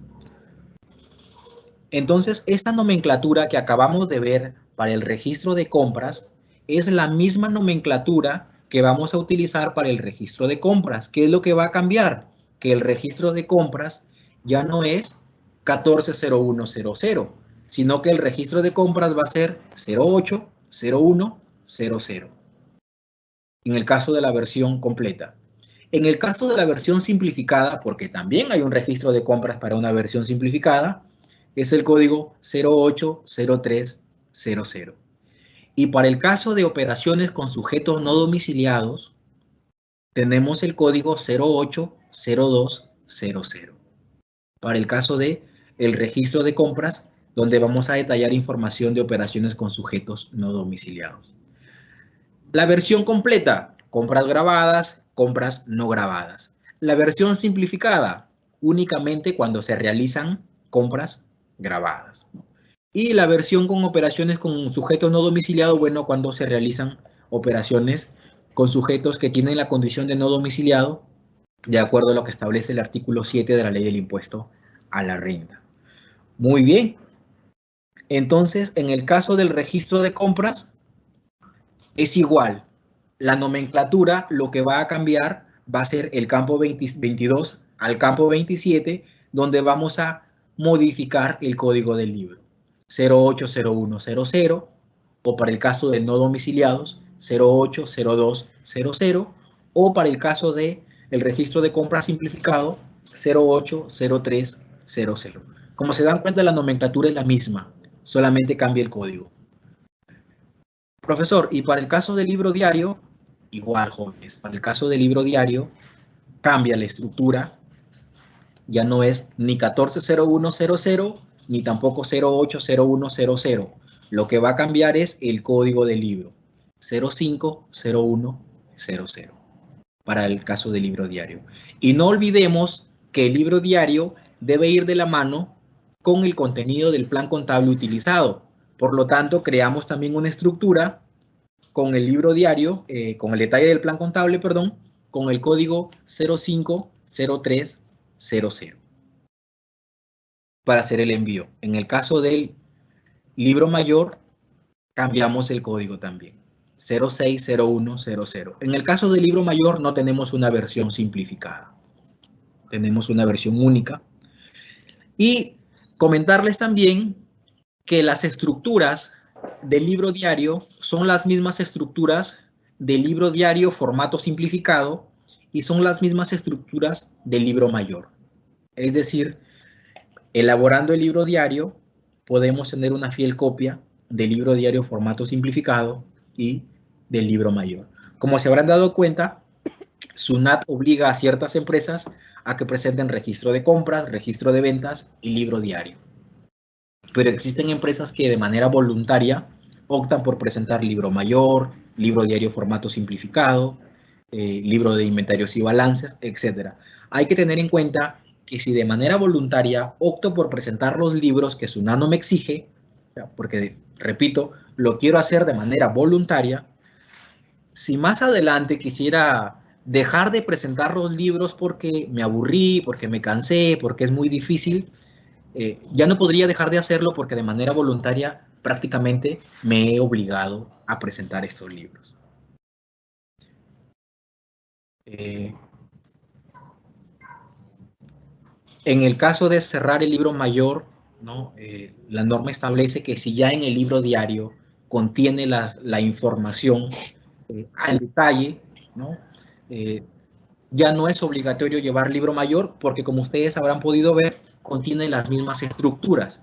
Speaker 3: Entonces, esta nomenclatura que acabamos de ver para el registro de compras es la misma nomenclatura que vamos a utilizar para el registro de compras. ¿Qué es lo que va a cambiar? Que el registro de compras ya no es 140100, sino que el registro de compras va a ser 080100, en el caso de la versión completa. En el caso de la versión simplificada, porque también hay un registro de compras para una versión simplificada, es el código 080300. Y para el caso de operaciones con sujetos no domiciliados, tenemos el código 080200. Para el caso de el registro de compras, donde vamos a detallar información de operaciones con sujetos no domiciliados. La versión completa, compras grabadas, compras no grabadas. La versión simplificada, únicamente cuando se realizan compras grabadas. Y la versión con operaciones con sujetos no domiciliados, bueno, cuando se realizan operaciones con sujetos que tienen la condición de no domiciliado, de acuerdo a lo que establece el artículo 7 de la Ley del Impuesto a la Renta. Muy bien. Entonces, en el caso del registro de compras, es igual. La nomenclatura, lo que va a cambiar va a ser el campo 22 al campo 27, donde vamos a modificar el código del libro. 080100, o para el caso de no domiciliados, 080200, o para el caso de el registro de compras simplificado, 080300. Como se dan cuenta, la nomenclatura es la misma, solamente cambia el código. Profesor, y para el caso del libro diario, igual, jóvenes, para el caso del libro diario, cambia la estructura, ya no es ni 140100, ni tampoco 080100. Lo que va a cambiar es el código del libro, 050100, para el caso del libro diario. Y no olvidemos que el libro diario debe ir de la mano con el contenido del plan contable utilizado. Por lo tanto, creamos también una estructura con el libro diario, con el detalle del plan contable, perdón, con el código 050300 para hacer el envío. En el caso del libro mayor, cambiamos el código también, 060100. En el caso del libro mayor no tenemos una versión simplificada, tenemos una versión única. Y comentarles también que las estructuras del libro diario son las mismas estructuras del libro diario formato simplificado y son las mismas estructuras del libro mayor. Es decir, elaborando el libro diario, podemos tener una fiel copia del libro diario formato simplificado y del libro mayor. Como se habrán dado cuenta, SUNAT obliga a ciertas empresas a que presenten registro de compras, registro de ventas y libro diario. Pero existen empresas que de manera voluntaria optan por presentar libro mayor, libro diario formato simplificado, libro de inventarios y balances, etc. Hay que tener en cuenta que si de manera voluntaria opto por presentar los libros que SUNAT no me exige, porque, repito, lo quiero hacer de manera voluntaria, si más adelante quisiera dejar de presentar los libros porque me aburrí, porque me cansé, porque es muy difícil, ya no podría dejar de hacerlo porque de manera voluntaria prácticamente me he obligado a presentar estos libros. En el caso de cerrar el libro mayor, ¿no? La norma establece que si ya en el libro diario contiene la información al detalle, ¿no? Ya no es obligatorio llevar libro mayor porque, como ustedes habrán podido ver, contiene las mismas estructuras.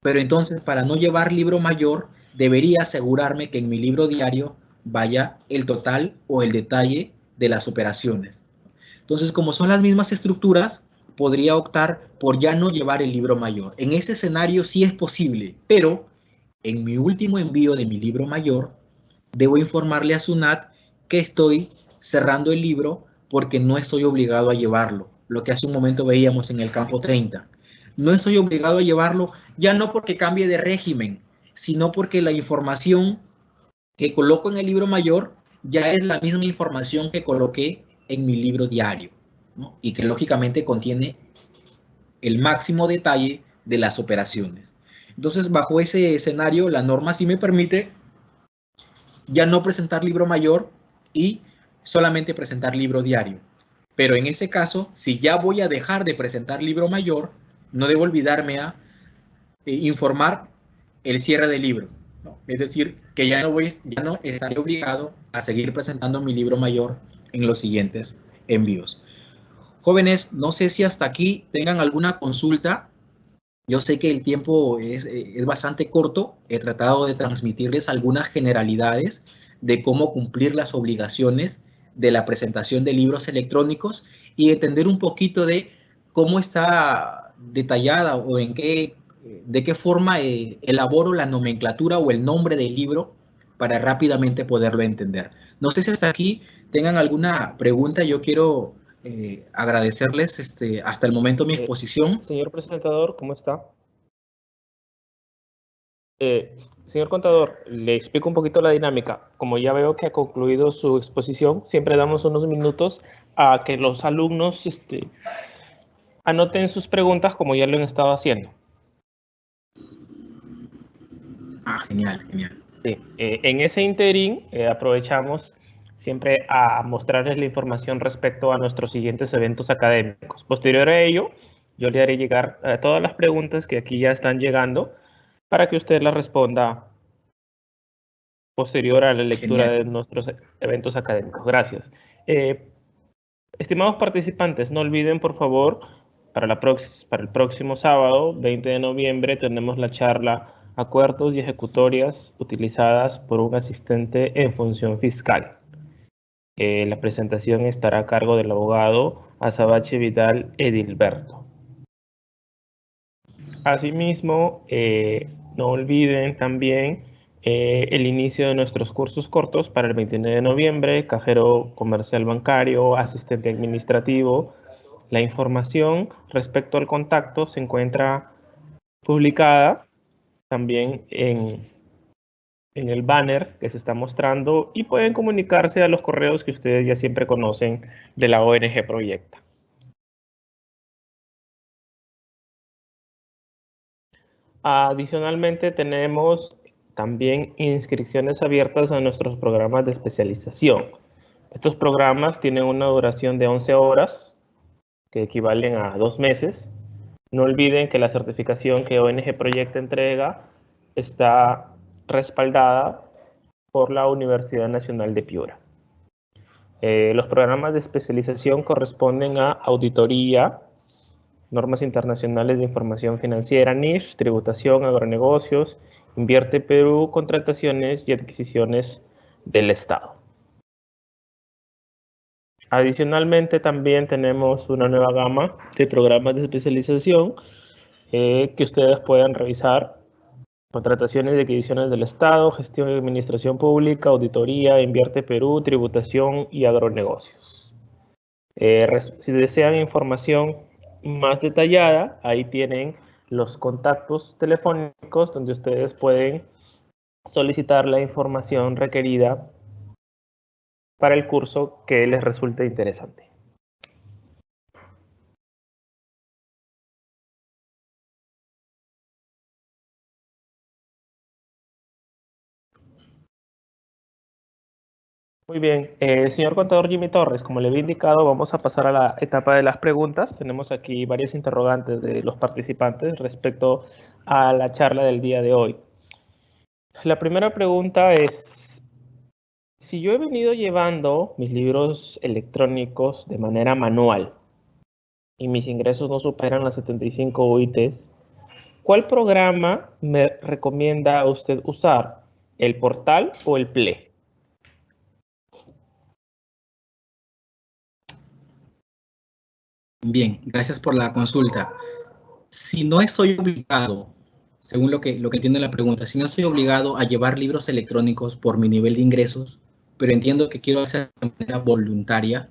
Speaker 3: Pero entonces, para no llevar libro mayor, debería asegurarme que en mi libro diario vaya el total o el detalle de las operaciones. Entonces, como son las mismas estructuras, podría optar por ya no llevar el libro mayor. En ese escenario sí es posible, pero en mi último envío de mi libro mayor, debo informarle a SUNAT que estoy cerrando el libro porque no estoy obligado a llevarlo. Lo que hace un momento veíamos en el campo 30. No estoy obligado a llevarlo, ya no porque cambie de régimen, sino porque la información que coloco en el libro mayor ya es la misma información que coloqué en mi libro diario, ¿no? Y que lógicamente contiene el máximo detalle de las operaciones. Entonces, bajo ese escenario, la norma sí me permite ya no presentar libro mayor y solamente presentar libro diario. Pero en ese caso, si ya voy a dejar de presentar libro mayor, no debo olvidarme a informar el cierre del libro, ¿no? Es decir, que ya no estaré obligado a seguir presentando mi libro mayor en los siguientes envíos. Jóvenes, no sé si hasta aquí tengan alguna consulta. Yo sé que el tiempo es bastante corto. He tratado de transmitirles algunas generalidades de cómo cumplir las obligaciones de la presentación de libros electrónicos y entender un poquito de cómo está detallada o de qué forma elaboro la nomenclatura o el nombre del libro para rápidamente poderlo entender. No sé si hasta aquí tengan alguna pregunta. Yo quiero agradecerles hasta el momento mi exposición.
Speaker 1: Señor presentador, ¿cómo está? Señor contador, le explico un poquito la dinámica. Como ya veo que ha concluido su exposición, siempre damos unos minutos a que los alumnos anoten sus preguntas como ya lo han estado haciendo.
Speaker 3: Ah, genial, genial.
Speaker 1: Sí, en ese interín aprovechamos siempre a mostrarles la información respecto a nuestros siguientes eventos académicos. Posterior a ello, yo le haré llegar todas las preguntas que aquí ya están llegando para que usted las responda posterior a la lectura
Speaker 3: Genial.
Speaker 1: de nuestros eventos académicos. Gracias. Estimados participantes, no olviden, por favor, para el próximo sábado, 20 de noviembre, tenemos la charla Acuerdos y Ejecutorias utilizadas por un asistente en función fiscal. La presentación estará a cargo del abogado Azabache Vidal Edilberto. Asimismo, no olviden también el inicio de nuestros cursos cortos para el 29 de noviembre, cajero comercial bancario, asistente administrativo. La información respecto al contacto se encuentra publicada también en el banner que se está mostrando y pueden comunicarse a los correos que ustedes ya siempre conocen de la ONG Proyecta. Adicionalmente, tenemos también inscripciones abiertas a nuestros programas de especialización. Estos programas tienen una duración de 11 horas, que equivalen a 2 meses. No olviden que la certificación que ONG Proyecta entrega está respaldada por la Universidad Nacional de Piura. Los programas de especialización corresponden a auditoría, normas internacionales de información financiera, NIF, tributación, agronegocios, Invierte Perú, contrataciones y adquisiciones del Estado. Adicionalmente, también tenemos una nueva gama de programas de especialización que ustedes puedan revisar. Contrataciones y adquisiciones del Estado, gestión y administración pública, auditoría, Invierte Perú, tributación y agronegocios. Si desean información más detallada, ahí tienen los contactos telefónicos donde ustedes pueden solicitar la información requerida para el curso que les resulte interesante. Muy bien, señor contador Jimmy Torres, como le había indicado, vamos a pasar a la etapa de las preguntas. Tenemos aquí varias interrogantes de los participantes respecto a la charla del día de hoy. La primera pregunta es, si yo he venido llevando mis libros electrónicos de manera manual y mis ingresos no superan las 75 UITs, ¿cuál programa me recomienda a usted usar? ¿El portal o el PLE?
Speaker 3: Bien, gracias por la consulta. Si no estoy obligado, según lo que entiende la pregunta, si no estoy obligado a llevar libros electrónicos por mi nivel de ingresos, pero entiendo que quiero hacer de manera voluntaria,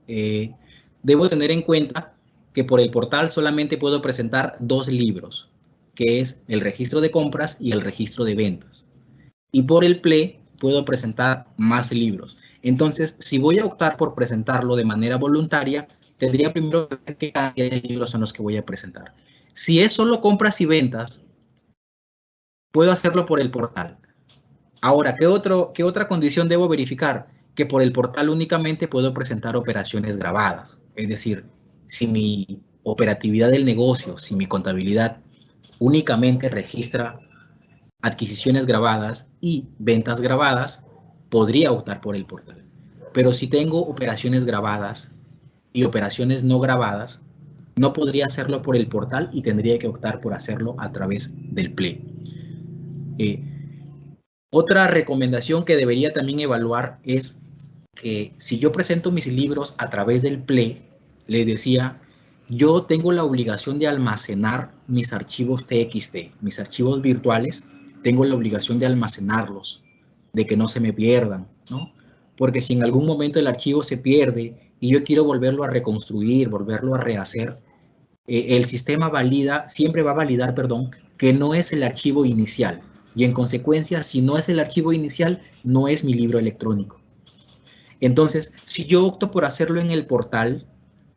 Speaker 3: debo tener en cuenta que por el portal solamente puedo presentar 2 libros, que es el registro de compras y el registro de ventas. Y por el PLE puedo presentar más libros. Entonces, si voy a optar por presentarlo de manera voluntaria, tendría primero que ver qué cantidad de libros son los que voy a presentar. Si es solo compras y ventas, puedo hacerlo por el portal. Ahora, ¿qué otra condición debo verificar? Que por el portal únicamente puedo presentar operaciones grabadas. Es decir, si mi operatividad del negocio, si mi contabilidad únicamente registra adquisiciones grabadas y ventas grabadas, podría optar por el portal. Pero si tengo operaciones grabadas y operaciones no grabadas, no podría hacerlo por el portal y tendría que optar por hacerlo a través del PLE. Otra recomendación que debería también evaluar es que si yo presento mis libros a través del PLE, les decía, yo tengo la obligación de almacenar mis archivos TXT, mis archivos virtuales, tengo la obligación de almacenarlos, de que no se me pierdan, ¿no? Porque si en algún momento el archivo se pierde y yo quiero volverlo a reconstruir, volverlo a rehacer, el sistema siempre va a validar, que no es el archivo inicial. Y en consecuencia, si no es el archivo inicial, no es mi libro electrónico. Entonces, si yo opto por hacerlo en el portal,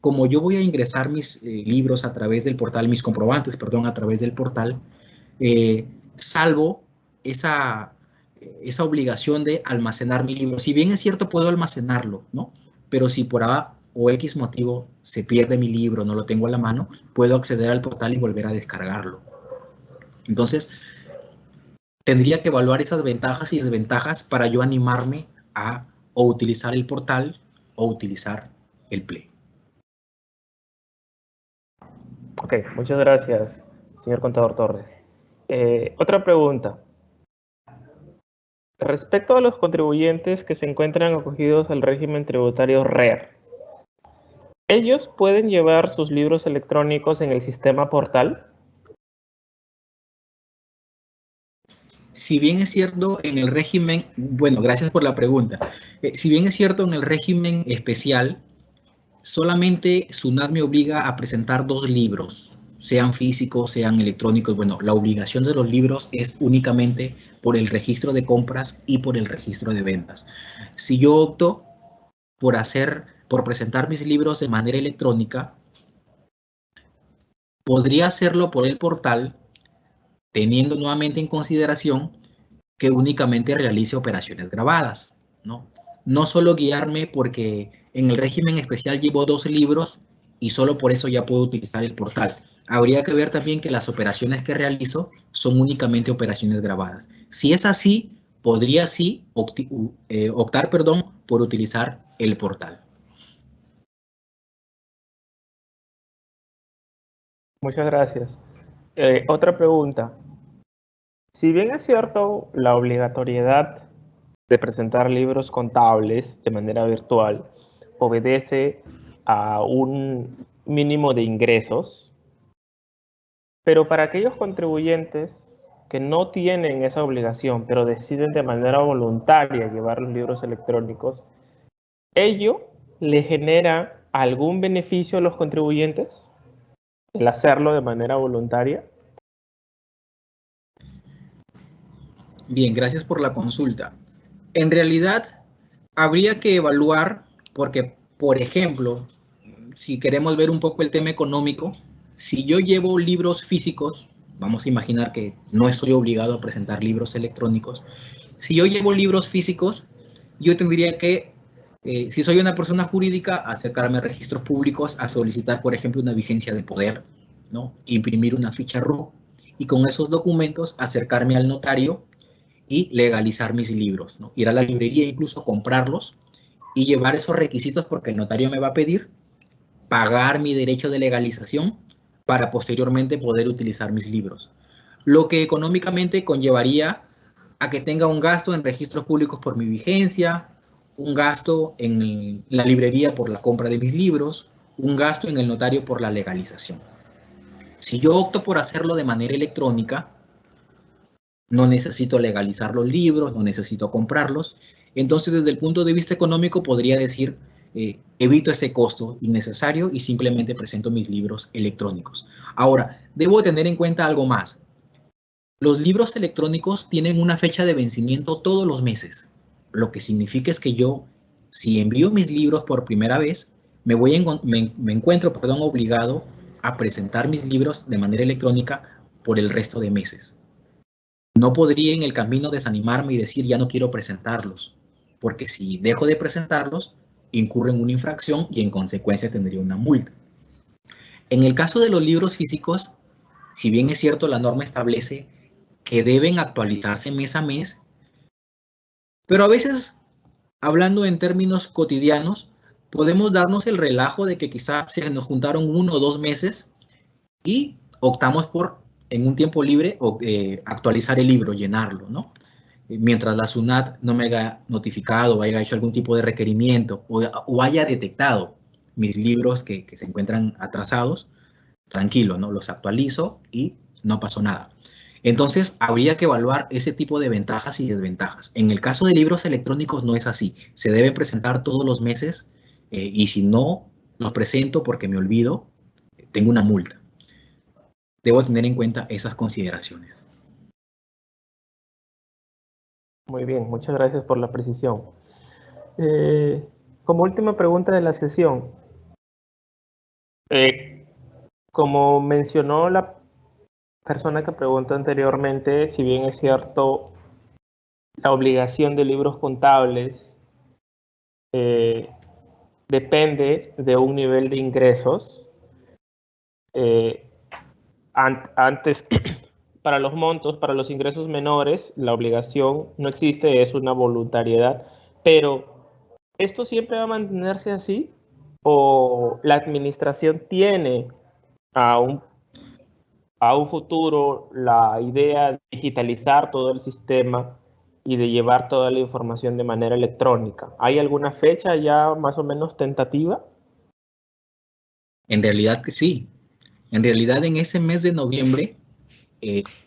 Speaker 3: como yo voy a ingresar mis libros a través del portal, mis comprobantes, a través del portal, salvo esa obligación de almacenar mi libro. Si bien es cierto, puedo almacenarlo, ¿no? Pero si por A o X motivo se pierde mi libro, no lo tengo a la mano, puedo acceder al portal y volver a descargarlo. Entonces, tendría que evaluar esas ventajas y desventajas para yo animarme a o utilizar el portal o utilizar el PLE.
Speaker 1: Ok, muchas gracias, señor contador Torres. Otra pregunta. Respecto a los contribuyentes que se encuentran acogidos al régimen tributario RER, ¿ellos pueden llevar sus libros electrónicos en el sistema portal?
Speaker 3: Si bien es cierto en el régimen, bueno, gracias por la pregunta. Si bien es cierto en el régimen especial, solamente SUNAT me obliga a presentar 2 libros, sean físicos, sean electrónicos. Bueno, la obligación de los libros es únicamente por el registro de compras y por el registro de ventas. Si yo opto por presentar mis libros de manera electrónica, podría hacerlo por el portal, teniendo nuevamente en consideración que únicamente realice operaciones grabadas, ¿no? No solo guiarme porque en el régimen especial llevo 2 libros y solo por eso ya puedo utilizar el portal. Habría que ver también que las operaciones que realizo son únicamente operaciones grabadas. Si es así, podría sí optar por utilizar el portal.
Speaker 1: Muchas gracias. Otra pregunta. Si bien es cierto la obligatoriedad de presentar libros contables de manera virtual obedece a un mínimo de ingresos, pero para aquellos contribuyentes que no tienen esa obligación, pero deciden de manera voluntaria llevar los libros electrónicos, ¿ello le genera algún beneficio a los contribuyentes el hacerlo de manera voluntaria?
Speaker 3: Bien, gracias por la consulta. En realidad, habría que evaluar, porque, por ejemplo, si queremos ver un poco el tema económico, si yo llevo libros físicos, vamos a imaginar que no estoy obligado a presentar libros electrónicos, si yo llevo libros físicos, yo tendría que, si soy una persona jurídica, acercarme a registros públicos a solicitar, por ejemplo, una vigencia de poder, ¿no? Imprimir una ficha RU y con esos documentos acercarme al notario y legalizar mis libros, ¿no? Ir a la librería, incluso comprarlos y llevar esos requisitos porque el notario me va a pedir, pagar mi derecho de legalización para posteriormente poder utilizar mis libros. Lo que económicamente conllevaría a que tenga un gasto en registros públicos por mi vigencia, un gasto en la librería por la compra de mis libros, un gasto en el notario por la legalización. Si yo opto por hacerlo de manera electrónica, no necesito legalizar los libros, no necesito comprarlos. Entonces, desde el punto de vista económico, podría decir, evito ese costo innecesario y simplemente presento mis libros electrónicos. Ahora, debo tener en cuenta algo más. Los libros electrónicos tienen una fecha de vencimiento todos los meses, lo que significa es que yo, si envío mis libros por primera vez, me encuentro obligado a presentar mis libros de manera electrónica por el resto de meses. No podría en el camino desanimarme y decir ya no quiero presentarlos, porque si dejo de presentarlos, incurro en una infracción y en consecuencia tendría una multa. En el caso de los libros físicos, si bien es cierto la norma establece que deben actualizarse mes a mes, pero a veces, hablando en términos cotidianos, podemos darnos el relajo de que quizás se nos juntaron 1 o 2 meses y optamos por, en un tiempo libre, actualizar el libro, llenarlo, ¿no? Mientras la SUNAT no me haya notificado o haya hecho algún tipo de requerimiento o haya detectado mis libros que se encuentran atrasados, tranquilo, ¿no? Los actualizo y no pasó nada. Entonces, habría que evaluar ese tipo de ventajas y desventajas. En el caso de libros electrónicos no es así. Se deben presentar todos los meses y si no los presento porque me olvido, tengo una multa. Debo tener en cuenta esas consideraciones.
Speaker 1: Muy bien, muchas gracias por la precisión. Como última pregunta de la sesión, como mencionó la persona que preguntó anteriormente, si bien es cierto, la obligación de libros contables depende de un nivel de ingresos. Antes, para los montos, para los ingresos menores, la obligación no existe, es una voluntariedad, pero ¿esto siempre va a mantenerse así? ¿O la administración tiene a un futuro la idea de digitalizar todo el sistema y de llevar toda la información de manera electrónica? ¿Hay alguna fecha ya más o menos tentativa?
Speaker 3: En realidad que sí. En realidad en ese mes de noviembre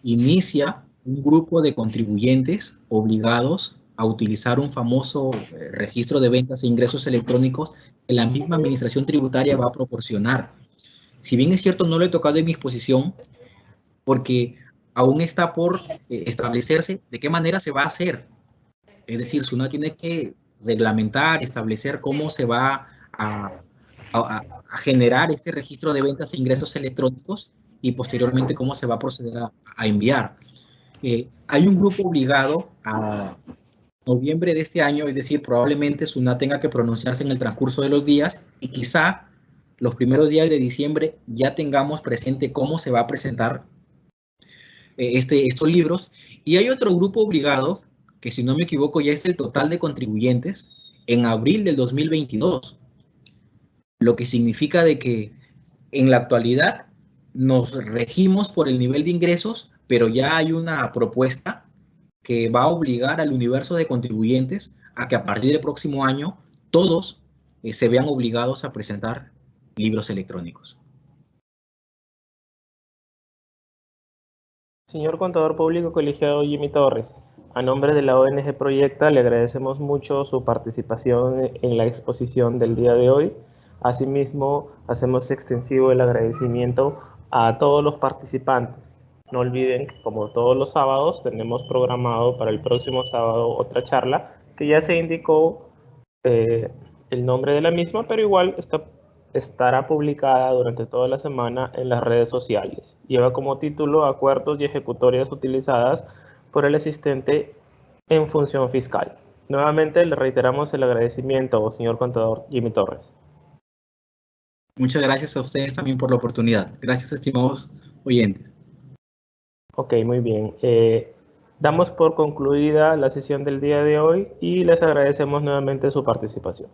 Speaker 3: inicia un grupo de contribuyentes obligados a utilizar un famoso registro de ventas e ingresos electrónicos que la misma administración tributaria va a proporcionar. Si bien es cierto, no lo he tocado en mi exposición porque aún está por establecerse de qué manera se va a hacer. Es decir, SUNAT tiene que reglamentar, establecer cómo se va a generar este registro de ventas e ingresos electrónicos y posteriormente cómo se va a proceder a enviar. Hay un grupo obligado a noviembre de este año, es decir, probablemente SUNAT tenga que pronunciarse en el transcurso de los días y quizá los primeros días de diciembre ya tengamos presente cómo se va a presentar estos libros. Y hay otro grupo obligado, que si no me equivoco ya es el total de contribuyentes, en abril del 2022. Lo que significa de que en la actualidad nos regimos por el nivel de ingresos, pero ya hay una propuesta que va a obligar al universo de contribuyentes a que a partir del próximo año todos se vean obligados a presentar libros electrónicos.
Speaker 1: Señor Contador Público Colegiado Jimmy Torres, a nombre de la ONG Proyecta le agradecemos mucho su participación en la exposición del día de hoy. Asimismo, hacemos extensivo el agradecimiento a todos los participantes. No olviden que como todos los sábados tenemos programado para el próximo sábado otra charla que ya se indicó el nombre de la misma, pero igual estará publicada durante toda la semana en las redes sociales. Lleva como título Acuerdos y ejecutorias utilizadas por el asistente en función fiscal. Nuevamente le reiteramos el agradecimiento, señor contador Jimmy Torres.
Speaker 3: Muchas gracias a ustedes también por la oportunidad. Gracias, estimados oyentes.
Speaker 1: Ok, muy bien. Damos por concluida la sesión del día de hoy y les agradecemos nuevamente su participación.